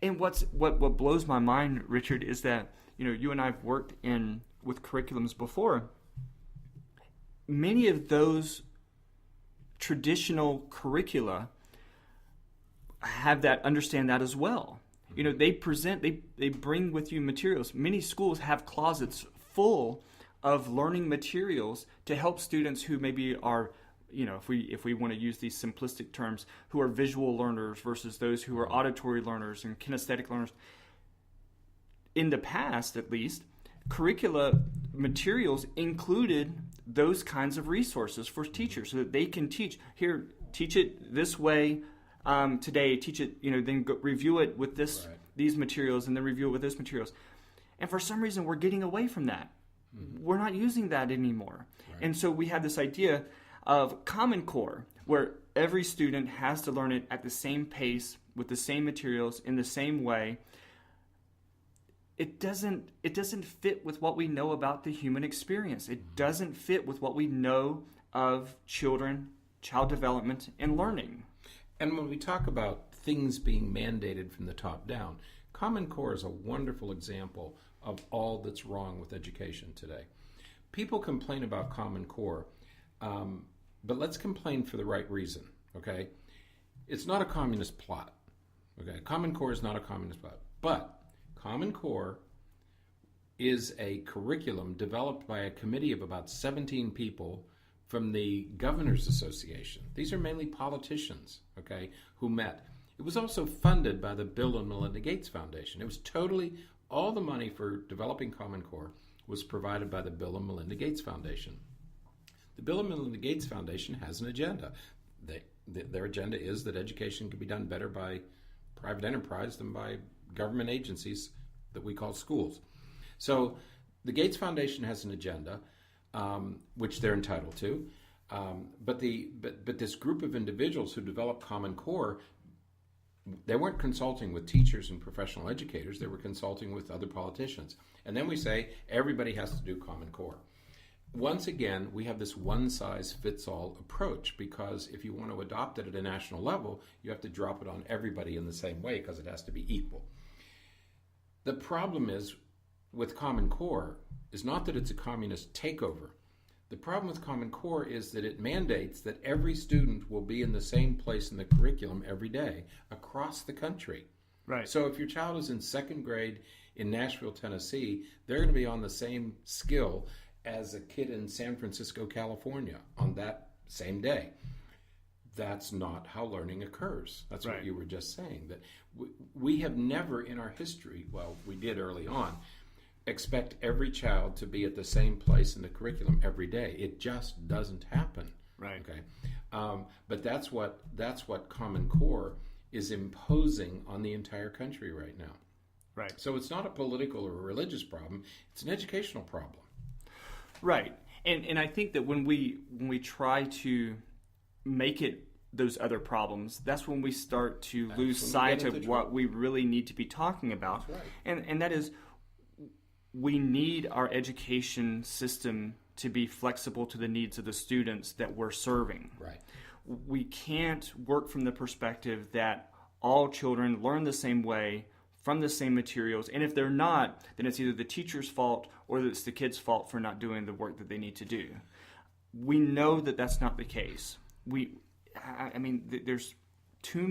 And what blows my mind, Richard, is that you and I've worked with curriculums before. Many of those traditional curricula understand that as well. They bring with you materials. Many schools have closets full of learning materials to help students who maybe are, if we want to use these simplistic terms, who are visual learners versus those who are auditory learners and kinesthetic learners. In the past, at least, curricula materials included those kinds of resources for teachers so that they can teach. Here, teach it this way. Today, teach it, then review it with these materials, and then review it with this materials. And for some reason, we're getting away from that. We're not using that anymore. Right. And so we have this idea of Common Core, where every student has to learn it at the same pace with the same materials in the same way, it doesn't fit with what we know about the human experience. It doesn't fit with what we know of children, child development, and learning. And when we talk about things being mandated from the top down, Common Core is a wonderful example of all that's wrong with education today. People complain about Common Core, but let's complain for the right reason, okay? It's not a communist plot, okay? Common Core is not a communist plot, but Common Core is a curriculum developed by a committee of about 17 people from the Governors Association. These are mainly politicians, okay, who met. It was also funded by the Bill and Melinda Gates Foundation. It was totally, all the money for developing Common Core was provided by the Bill and Melinda Gates Foundation. The Bill and Melinda Gates Foundation has an agenda. Their agenda is that education can be done better by private enterprise than by government agencies that we call schools. So the Gates Foundation has an agenda, which they're entitled to, but this group of individuals who developed Common Core, they weren't consulting with teachers and professional educators, they were consulting with other politicians. And then we say everybody has to do Common Core. Once again, we have this one-size-fits-all approach, because if you want to adopt it at a national level, you have to drop it on everybody in the same way because it has to be equal. The problem is with Common Core is not that it's a communist takeover. The problem with Common Core is that it mandates that every student will be in the same place in the curriculum every day across the country. Right. So if your child is in second grade in Nashville, Tennessee, they're going to be on the same skill as a kid in San Francisco, California on that same day. That's not how learning occurs. That's right. What you were just saying. That we have never in our history, well, we did early on, expect every child to be at the same place in the curriculum every day. It just doesn't happen. Right. Okay. But that's what Common Core is imposing on the entire country right now. Right. So it's not a political or a religious problem. It's an educational problem. Right. And I think that when we try to make it those other problems, that's when we start to lose sight of what we really need to be talking about. That's right. And that is, we need our education system to be flexible to the needs of the students that we're serving. Right. We can't work from the perspective that all children learn the same way from the same materials, and if they're not, then it's either the teacher's fault or it's the kid's fault for not doing the work that they need to do. We know that that's not the case. There's too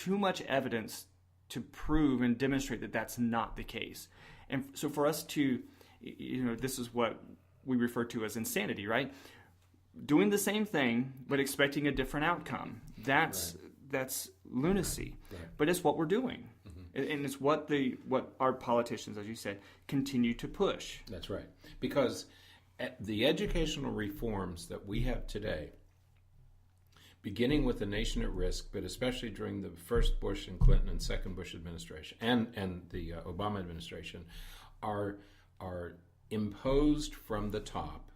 much evidence to prove and demonstrate that that's not the case. And so for us to, this is what we refer to as insanity, right? Doing the same thing but expecting a different outcome. That's lunacy. Right. But it's what we're doing. Mm-hmm. And it's what our politicians, as you said, continue to push. That's right. Because the educational reforms that we have today, beginning with the nation at risk, but especially during the first Bush and Clinton and second Bush administration and the Obama administration, are imposed from the top,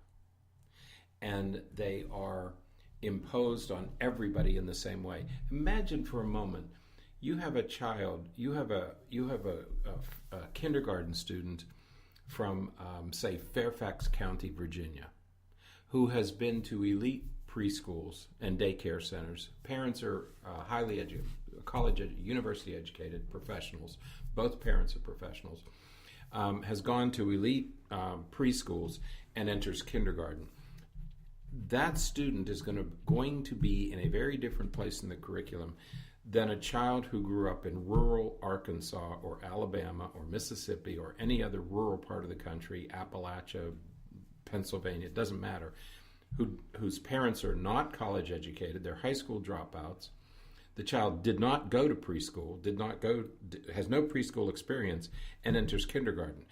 and they are imposed on everybody in the same way. Imagine for a moment, you have a child, you have a kindergarten student from, say, Fairfax County, Virginia, who has been to elite preschools and daycare centers. Parents are highly educated, university educated professionals. Both parents are professionals. Has gone to elite preschools and enters kindergarten. That student is going to be in a very different place in the curriculum than a child who grew up in rural Arkansas or Alabama or Mississippi or any other rural part of the country, Appalachia, Pennsylvania, it doesn't matter, whose parents are not college educated, they're high school dropouts. The child did not go to preschool, has no preschool experience, and enters kindergarten.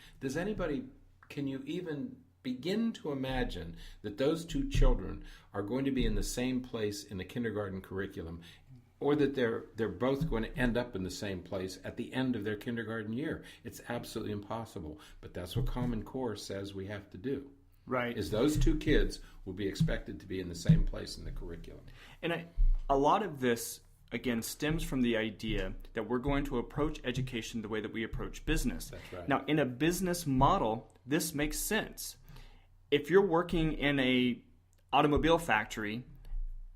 Can you even begin to imagine that those two children are going to be in the same place in the kindergarten curriculum, or that they're both going to end up in the same place at the end of their kindergarten year? It's absolutely impossible. But that's what Common Core says we have to do. Right. Is those two kids will be expected to be in the same place in the curriculum. And a lot of this again, stems from the idea that we're going to approach education the way that we approach business. That's right. Now, in a business model, this makes sense. If you're working in a automobile factory,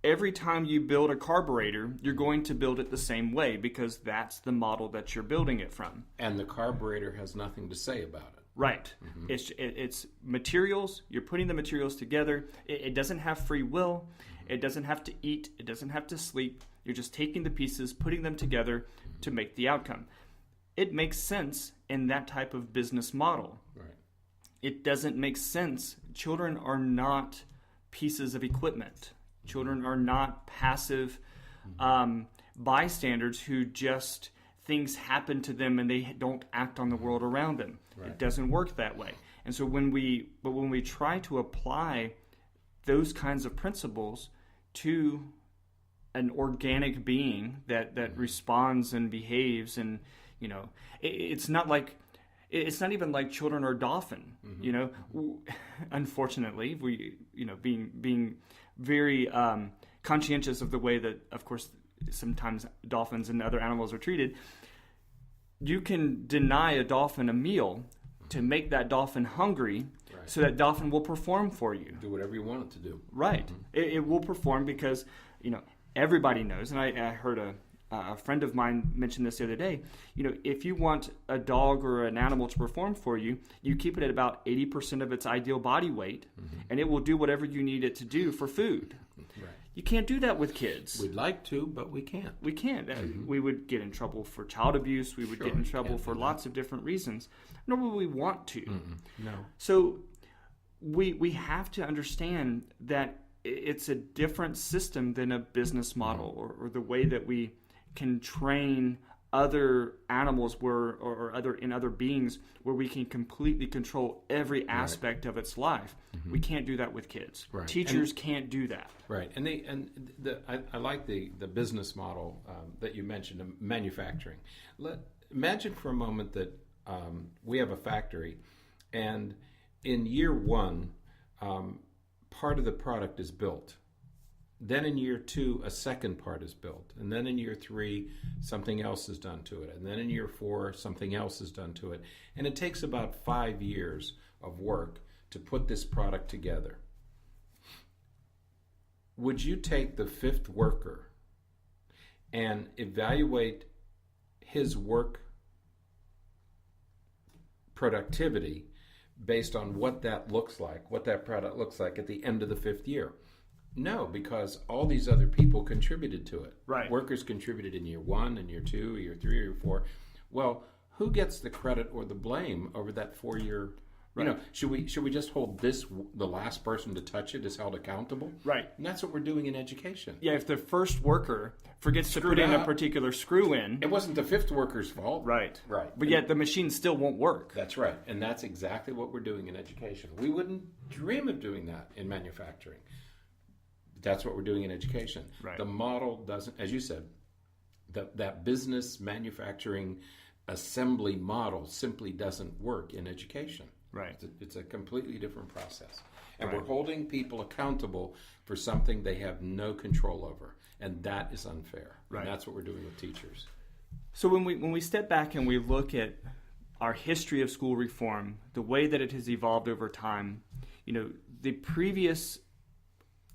every time you build a carburetor, you're going to build it the same way because that's the model that you're building it from. And the carburetor has nothing to say about it. Right. It's materials. You're putting the materials together. It doesn't have free will. It doesn't have to eat. It doesn't have to sleep. You're just taking the pieces, putting them together to make the outcome. It makes sense in that type of business model. Right. It doesn't make sense. Children are not pieces of equipment. Children are not passive bystanders who just things happen to them and they don't act on the world around them. Right. It doesn't work that way. And so when we try to apply those kinds of principles to an organic being that responds and behaves, and it's not even like children are dolphin. Unfortunately, we being very conscientious of the way that, of course, sometimes dolphins and other animals are treated. You can deny a dolphin a meal to make that dolphin hungry, right, so that dolphin will perform for you. Do whatever you want it to do. Right. It will perform because, everybody knows, and I heard a friend of mine mention this the other day, if you want a dog or an animal to perform for you, you keep it at about 80% of its ideal body weight, and it will do whatever you need it to do for food. Right. You can't do that with kids. We'd like to, but we can't. We can't. We would get in trouble for child abuse. We would get in trouble for lots of different reasons. Nor would we want to. No. So we have to understand that it's a different system than a business model or the way that we can train other animals or other beings where we can completely control every aspect of its life. We can't do that with kids. Right. Teachers can't do that. Right. I like the business model that you mentioned, manufacturing. Imagine for a moment that we have a factory, and in year one, part of the product is built. Then in year 2, a second part is built. And then in year 3, something else is done to it. And then in year 4, something else is done to it. And it takes about 5 years of work to put this product together. Would you take the 5th worker and evaluate his work productivity based on what that looks like, what that product looks like at the end of the 5th year? No, because all these other people contributed to it. Right. Workers contributed in year 1, and year 2, year 3, or year 4. Well, who gets the credit or the blame over that 4-year? Right. Should we just hold the last person to touch it is held accountable? Right. And that's what we're doing in education. Yeah, if the first worker forgets to put in a particular screw in, it wasn't the 5th worker's fault. Right. Right. But yet the machine still won't work. That's right. And that's exactly what we're doing in education. We wouldn't dream of doing that in manufacturing. That's what we're doing in education. Right. The model doesn't, as you said, that business manufacturing assembly model simply doesn't work in education. Right. It's a completely different process. And we're holding people accountable for something they have no control over. And that is unfair. Right. And that's what we're doing with teachers. So when we step back and we look at our history of school reform, the way that it has evolved over time, the previous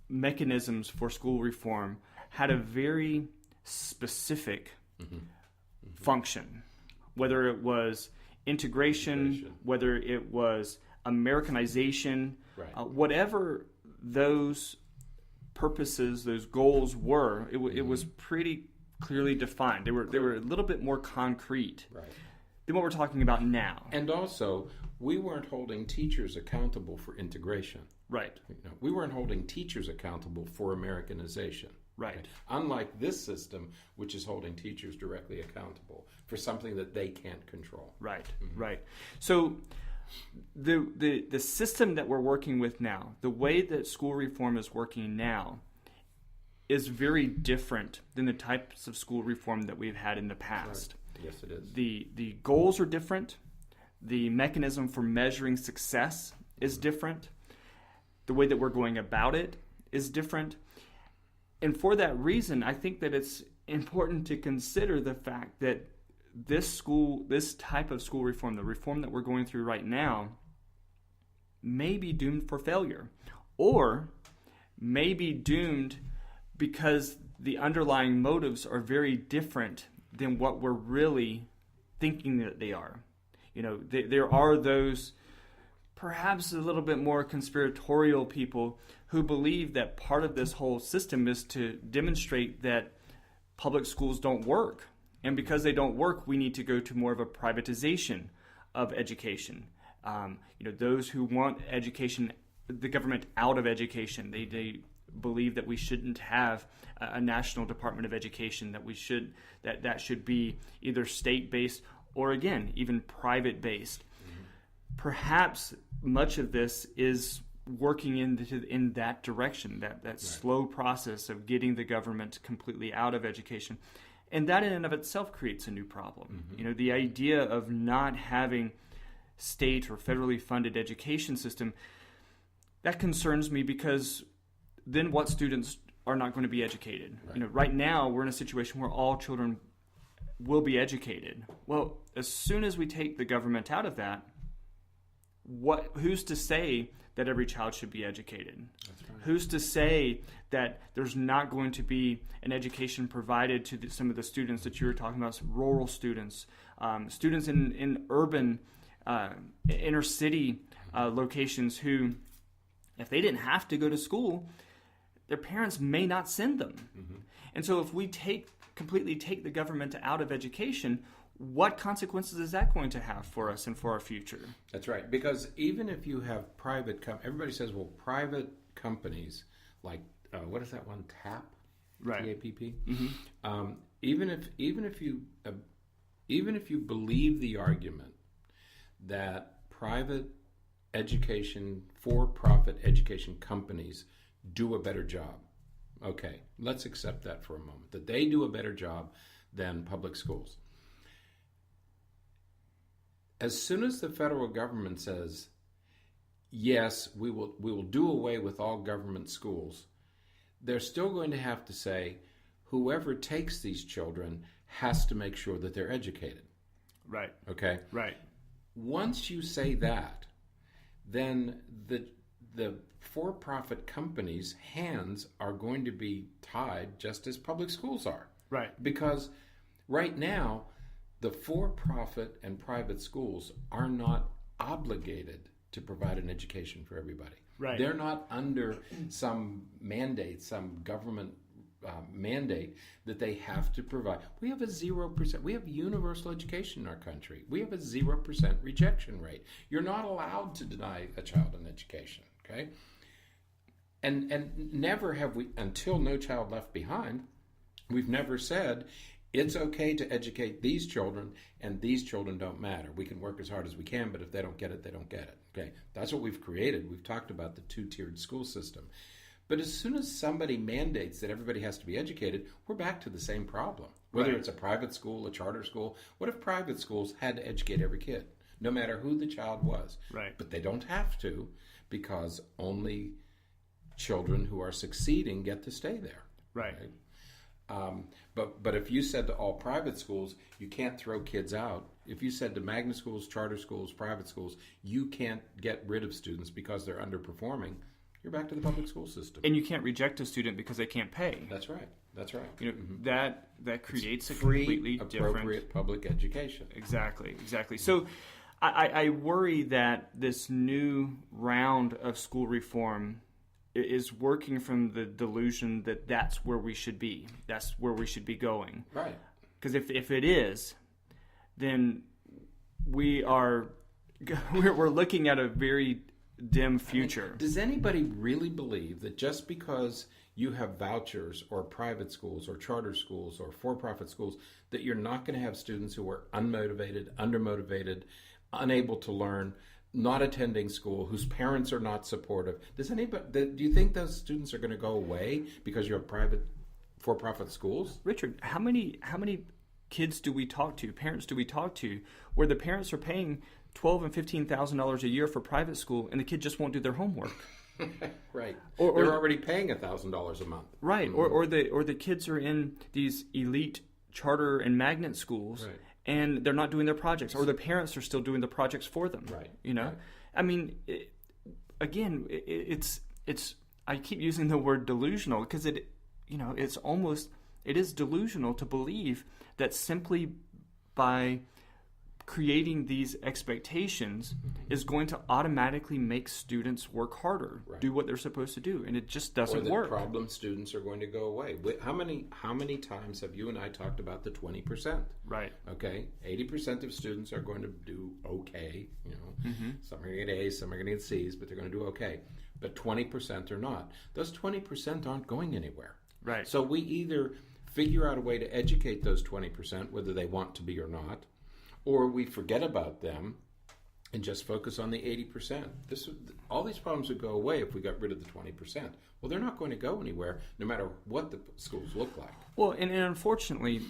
mechanisms for school reform had a very specific function, whether it was integration, whether it was Americanization, right. Whatever those purposes, those goals were, it was pretty clearly defined. They were a little bit more concrete than what we're talking about now. And also, we weren't holding teachers accountable for integration. Right. We weren't holding teachers accountable for Americanization. Right. Unlike this system, which is holding teachers directly accountable for something that they can't control. Right. Right. So the system that we're working with now, the way that school reform is working now, is very different than the types of school reform that we've had in the past. Right. Yes, it is. The goals are different. The mechanism for measuring success is different. The way that we're going about it is different. And for that reason, I think that important to consider the fact that this type of school reform, the reform that we're going through right now, may be doomed for failure, or may be doomed because the underlying motives are very different than what we're really thinking that they are. There are those perhaps a little bit more conspiratorial people who believe that part of this whole system is to demonstrate that public schools don't work. And because they don't work, we need to go to more of a privatization of education. Those who want education, the government out of education, they believe that we shouldn't have a national Department of Education, that should be either state-based or, again, even private-based. Mm-hmm. Perhaps much of this is working in that direction, that right. Slow process of getting the government completely out of education. And that in and of itself creates a new problem. Mm-hmm. The idea of not having state or federally funded education system, that concerns me, because then what students are not going to be educated? Right. Right now we're in a situation where all children will be educated. Well, as soon as we take the government out of that, who's to say that every child should be educated? That's right. Who's to say that there's not going to be an education provided to some of the students that you were talking about, rural students, students in urban, inner city locations who, if they didn't have to go to school, their parents may not send them. Mm-hmm. And so if we completely take the government out of education, what consequences is that going to have for us and for our future? That's right. Because even if you have private everybody says, well, private companies like what is that one, TAP? Right. TAPP? Mm-hmm. Even if you believe the argument that private education, for-profit education companies do a better job. Okay, let's accept that for a moment, that they do a better job than public schools. As soon as the federal government says, yes, we will do away with all government schools, they're still going to have to say, whoever takes these children has to make sure that they're educated. Right. Okay? Right. Once you say that, then the for-profit companies' hands are going to be tied just as public schools are. Right. Because right now, the for-profit and private schools are not obligated to provide an education for everybody. Right. They're not under some mandate, some government mandate that they have to provide. We have a 0%. We have universal education in our country. We have a 0% rejection rate. You're not allowed to deny a child an education. Okay, and never have we, until No Child Left Behind, we've never said it's okay to educate these children and these children don't matter. We can work as hard as we can, but if they don't get it, they don't get it. Okay, that's what we've created. We've talked about the two-tiered school system. But as soon as somebody mandates that everybody has to be educated, we're back to the same problem. Whether it's a private school, a charter school, what if private schools had to educate every kid, no matter who the child was? Right. But they don't have to, because only children who are succeeding get to stay there. Right. But if you said to all private schools, you can't throw kids out. If you said to magnet schools, charter schools, private schools, you can't get rid of students because they're underperforming, you're back to the public school system. And you can't reject a student because they can't pay. That's right. That's right. That creates it's a completely appropriate public education. Exactly. So I worry that this new round of school reform is working from the delusion that that's where we should be. That's where we should be going. Right. Because if it is, then we're looking at a very dim future. Does anybody really believe that just because you have vouchers or private schools or charter schools or for-profit schools, that you're not going to have students who are unmotivated, undermotivated, unable to learn, not attending school, whose parents are not supportive? Do you think those students are going to go away because you have private for-profit schools? Richard, how many kids do we talk to, parents do we talk to, where the parents are paying $12,000 and $15,000 a year for private school, and the kid just won't do their homework. Right. Or they're already paying $1,000 a month. Right. Mm-hmm. Or the kids are in these elite charter and magnet schools, right, and they're not doing their projects, or their parents are still doing the projects for them. Right. Right. I mean, it's I keep using the word delusional because it is delusional to believe that simply by creating these expectations is going to automatically make students work harder, right, do what they're supposed to do, and it just doesn't work. Or the problem students are going to go away. How many times have you and I talked about the 20%? Right. Okay, 80% of students are going to do okay. Some are going to get A's, some are going to get C's, but they're going to do okay. But 20% are not. Those 20% aren't going anywhere. Right. So we either figure out a way to educate those 20%, whether they want to be or not, or we forget about them and just focus on the 80%. All these problems would go away if we got rid of the 20%. Well, they're not going to go anywhere, no matter what the schools look like. Well, and unfortunately,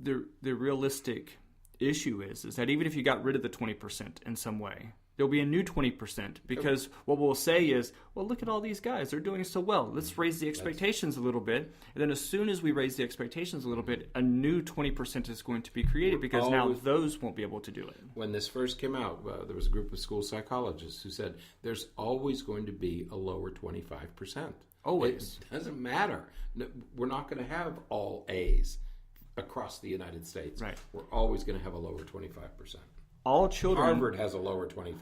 the realistic issue is that even if you got rid of the 20% in some way, there'll be a new 20%, because what we'll say is, well, look at all these guys. They're doing so well. Let's raise the expectations a little bit. And then as soon as we raise the expectations a little bit, a new 20% is going to be created, because now those won't be able to do it. When this first came out, there was a group of school psychologists who said there's always going to be a lower 25%. Always. It doesn't matter. We're not going to have all A's across the United States. Right. We're always going to have a lower 25%. All children. Harvard has a lower 25%.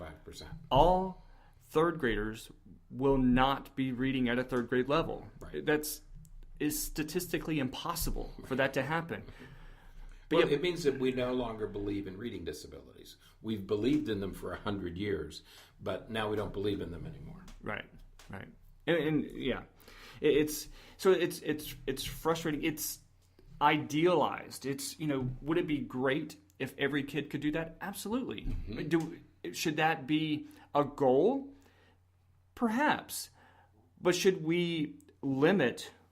All third graders will not be reading at a third grade level. Right. Is statistically impossible for that to happen. But it means that we no longer believe in reading disabilities. We've believed in them for 100 years, but now we don't believe in them anymore. Right. And yeah, it's frustrating. It's idealized. Would it be great if every kid could do that? Absolutely. Mm-hmm. Should that be a goal? Perhaps. But should we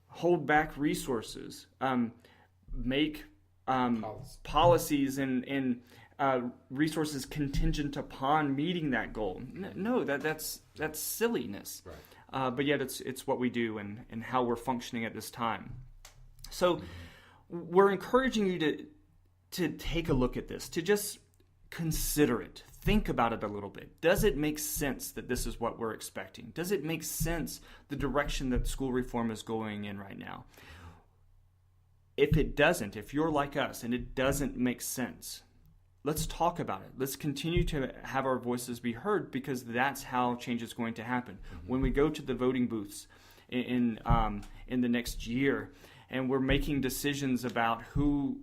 hold back resources, make policies and resources contingent upon meeting that goal? No, that's silliness. Right. But yet it's what we do and how we're functioning at this time. So we're encouraging you to take a look at this, to just consider it. Think about it a little bit. Does it make sense that this is what we're expecting? Does it make sense the direction that school reform is going in right now? If it doesn't, if you're like us and it doesn't make sense, let's talk about it. Let's continue to have our voices be heard, because that's how change is going to happen. Mm-hmm. When we go to the voting booths in the next year, and we're making decisions about who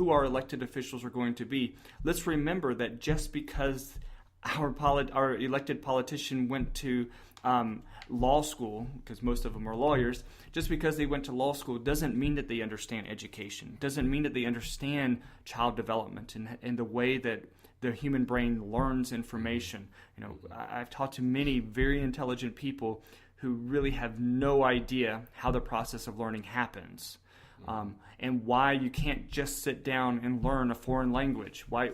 our elected officials are going to be, let's remember that just because our elected politician went to law school, because most of them are lawyers, just because they went to law school doesn't mean that they understand education, doesn't mean that they understand child development and the way that the human brain learns information. I've talked to many very intelligent people who really have no idea how the process of learning happens. And why you can't just sit down and learn a foreign language. Why,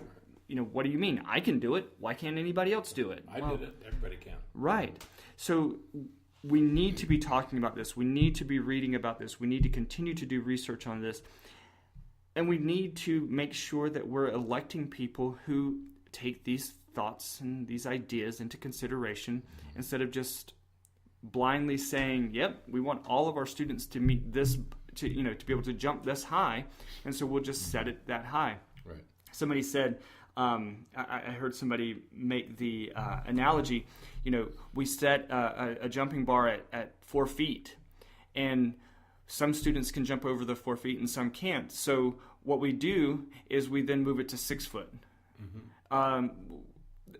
what do you mean? I can do it. Why can't anybody else do it? I did it. Everybody can. Right. So we need to be talking about this. We need to be reading about this. We need to continue to do research on this. And we need to make sure that we're electing people who take these thoughts and these ideas into consideration, instead of just blindly saying, yep, we want all of our students to meet this, to be able to jump this high, and so we'll just set it that high. Right. Somebody said, I heard somebody make the analogy, we set a jumping bar at 4 feet, and some students can jump over the 4 feet and some can't. So what we do is we then move it to 6 foot. Mm-hmm.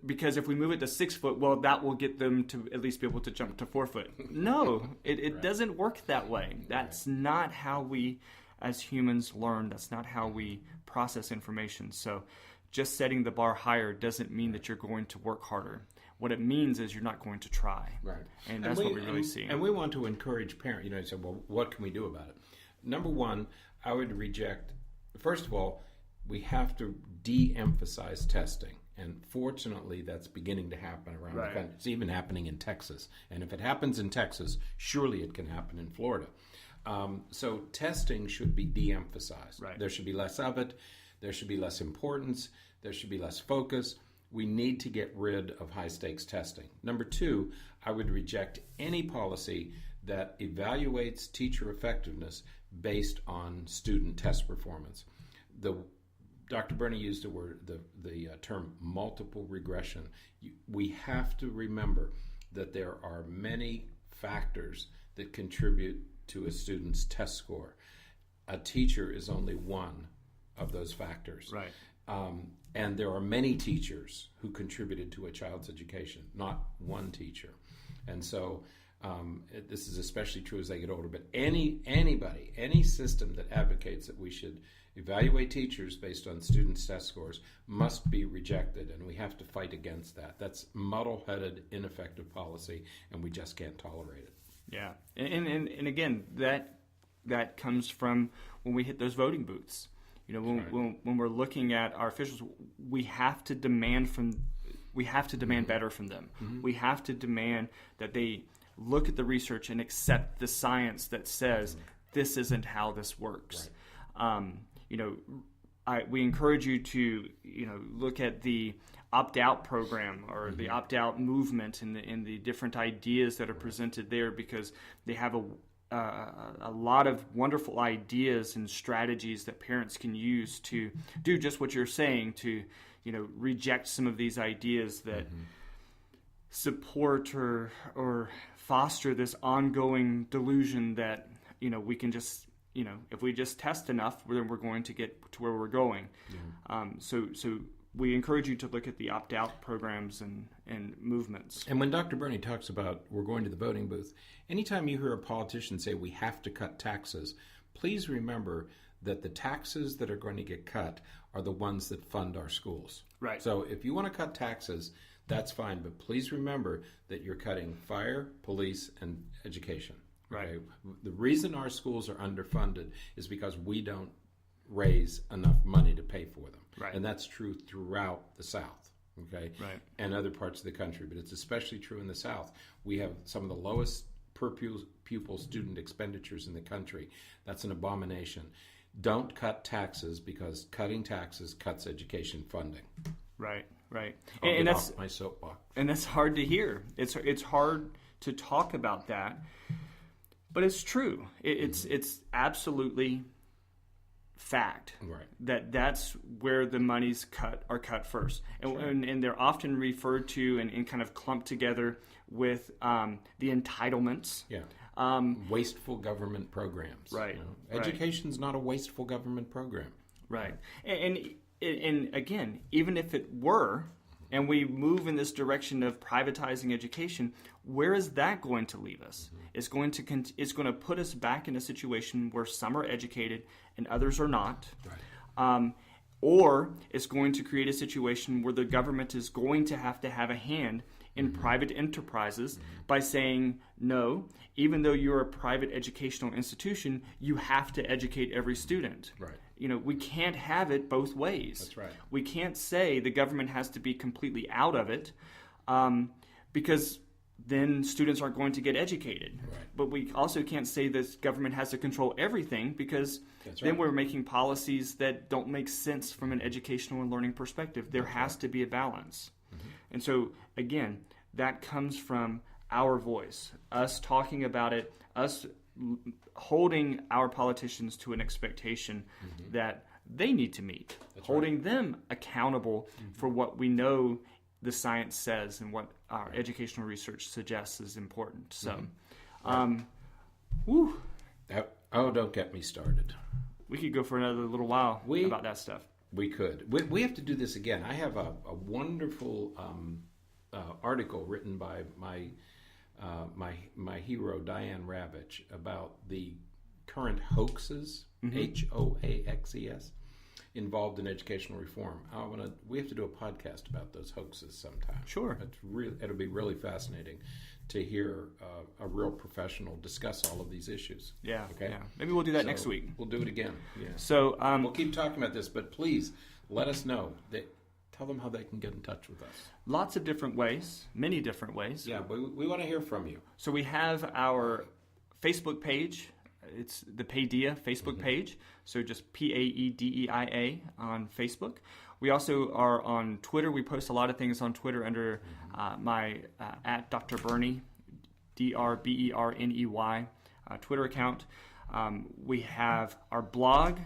Because if we move it to 6 foot, well, that will get them to at least be able to jump to 4 foot. No, it right. doesn't work that way. That's right. not how we as humans learn. That's not how we process information. So just setting the bar higher doesn't mean that you're going to work harder. What it means is you're not going to try. Right. And that's what we really see. And we want to encourage parents. You say, well, what can we do about it? Number one, I would reject, first of all, we have to de-emphasize testing And fortunately, that's beginning to happen around the country. It's even happening in Texas. And if it happens in Texas, surely it can happen in Florida. So testing should be de-emphasized. There should be less of it. There should be less importance. There should be less focus. We need to get rid of high-stakes testing. Number two, I would reject any policy that evaluates teacher effectiveness based on student test performance. Dr. Berney used the term multiple regression. We have to remember that there are many factors that contribute to a student's test score. A teacher is only one of those factors. And there are many teachers who contributed to a child's education, not one teacher. And so this is especially true as they get older. But any system that advocates that we should evaluate teachers based on students' test scores must be rejected, and we have to fight against that. That's muddle-headed, ineffective policy, and we just can't tolerate it. Yeah, and again, that comes from when we hit those voting booths. When we're looking at our officials, we have to demand better from them. We have to demand that they look at the research and accept the science that says this isn't how this works. We encourage you to look at the opt-out program or the opt-out movement and the different ideas that are presented there, because they have a lot of wonderful ideas and strategies that parents can use to do just what you're saying, to reject some of these ideas that support or foster this ongoing delusion that we can just if we just test enough, then we're going to get to where we're going. So we encourage you to look at the opt-out programs and movements. And when Dr. Berney talks about we're going to the voting booth, anytime you hear a politician say we have to cut taxes, please remember that the taxes that are going to get cut are the ones that fund our schools. So if you want to cut taxes, that's fine, but please remember that you're cutting fire, police, and education. The reason our schools are underfunded is because we don't raise enough money to pay for them. And that's true throughout the South, and other parts of the country. But it's especially true in the South. We have some of the lowest per pupil student expenditures in the country. That's an abomination. Don't cut taxes, because cutting taxes cuts education funding. And that's off my soapbox. And that's hard to hear. It's hard to talk about that, but it's true. It's absolutely fact that's where the monies are cut first, and they're often referred to and kind of clumped together with the entitlements. Wasteful government programs. Education's not a wasteful government program. And again, even if it were, and we move in this direction of privatizing education, where is that going to leave us? It's going to put us back in a situation where some are educated and others are not. Or it's going to create a situation where the government is going to have a hand in private enterprises by saying, no, even though you're a private educational institution, you have to educate every student. We can't have it both ways. We can't say the government has to be completely out of it, because then students aren't going to get educated. But we also can't say this government has to control everything, because then we're making policies that don't make sense from an educational and learning perspective. There has to be a balance. And so, again, that comes from our voice, us talking about it, us holding our politicians to an expectation that they need to meet, holding them accountable for what we know the science says and what our educational research suggests is important. So, don't get me started. We could go for another little while about that stuff. We could. We have to do this again. I have a wonderful article written by my hero, Diane Ravitch, about the current hoaxes, Hoaxes, involved in educational reform. We have to do a podcast about those hoaxes sometime. Sure. It'll be really fascinating to hear a real professional discuss all of these issues. Maybe we'll do that next week. We'll do it again. So we'll keep talking about this, but please let us know that Tell them how they can get in touch with us. Lots of different ways, many different ways. Yeah, we want to hear from you. So we have our Facebook page. It's the Paedeia Facebook page. So just Paedeia on Facebook. We also are on Twitter. We post a lot of things on Twitter under my at Dr. Berney, DrBerney, Twitter account. We have our blog.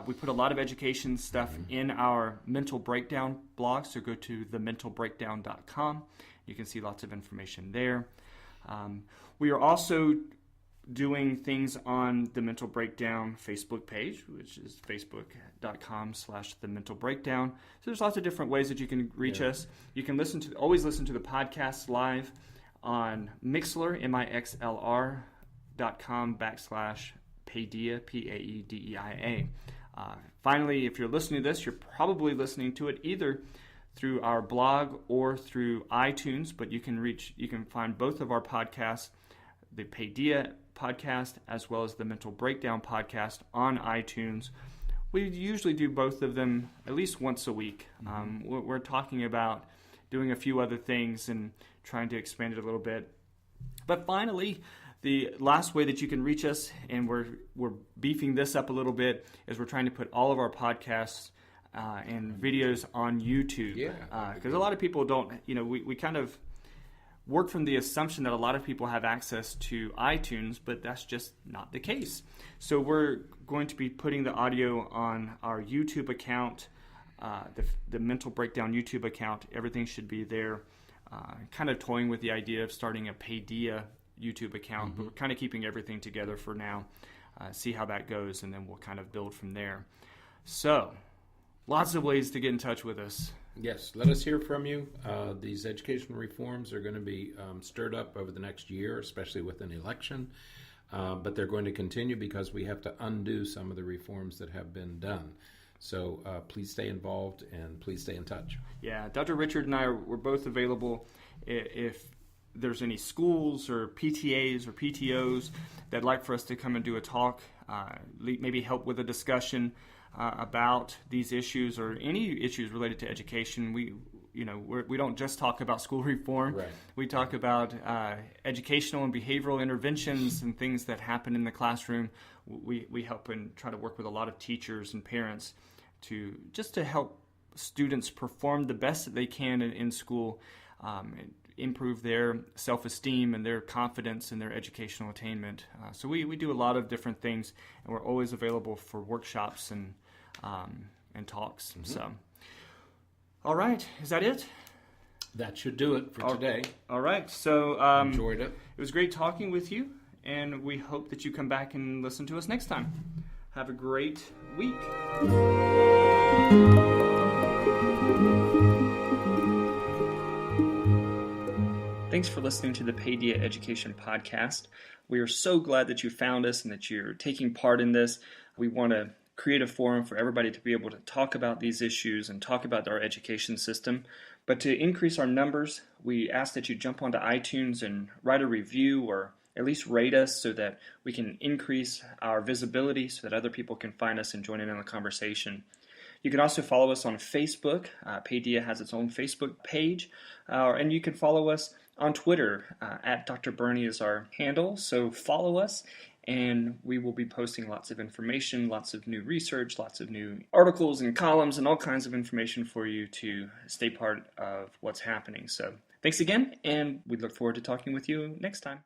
We put a lot of education stuff in our mental breakdown blog, so go to thementalbreakdown.com. You can see lots of information there. We are also doing things on the Mental Breakdown Facebook page, which is facebook.com/thementalbreakdown. So there's lots of different ways that you can reach us. You can always listen to the podcast live on Mixlr, mixlr.com/Paedeia, Paedeia. Finally, if you're listening to this, you're probably listening to it either through our blog or through iTunes, but you can find both of our podcasts, the Paedeia podcast as well as the Mental Breakdown podcast, on iTunes. We usually do both of them at least once a week. We're talking about doing a few other things and trying to expand it a little bit. But finally, the last way that you can reach us, and we're beefing this up a little bit, is we're trying to put all of our podcasts and videos on YouTube. Because a lot of people don't, we kind of work from the assumption that a lot of people have access to iTunes, but that's just not the case. So we're going to be putting the audio on our YouTube account, the Mental Breakdown YouTube account. Everything should be there. Kind of toying with the idea of starting a Paedeia YouTube account, but we're kind of keeping everything together for now. See how that goes, and then we'll kind of build from there. So, lots of ways to get in touch with us. Yes, let us hear from you. These education reforms are going to be stirred up over the next year, especially with an election. But they're going to continue because we have to undo some of the reforms that have been done. So please stay involved and please stay in touch. Yeah, Dr. Richard and I we're both available if there's any schools or PTAs or PTOs that'd like for us to come and do a talk, maybe help with a discussion about these issues or any issues related to education. We don't just talk about school reform. Right. We talk about educational and behavioral interventions and things that happen in the classroom. We help and try to work with a lot of teachers and parents to help students perform the best that they can in school, improve their self-esteem and their confidence and their educational attainment. So we do a lot of different things, and we're always available for workshops and talks. So, all right, is that it? That should do it for today. All right, so enjoyed it. It was great talking with you, and we hope that you come back and listen to us next time. Have a great week. Thanks for listening to the Paedeia Education Podcast. We are so glad that you found us and that you're taking part in this. We want to create a forum for everybody to be able to talk about these issues and talk about our education system. But to increase our numbers, we ask that you jump onto iTunes and write a review or at least rate us so that we can increase our visibility so that other people can find us and join in on the conversation. You can also follow us on Facebook. Paedeia has its own Facebook page. And you can follow us on Twitter. At Dr. Berney is our handle. So follow us, and we will be posting lots of information, lots of new research, lots of new articles and columns, and all kinds of information for you to stay part of what's happening. So thanks again, and we look forward to talking with you next time.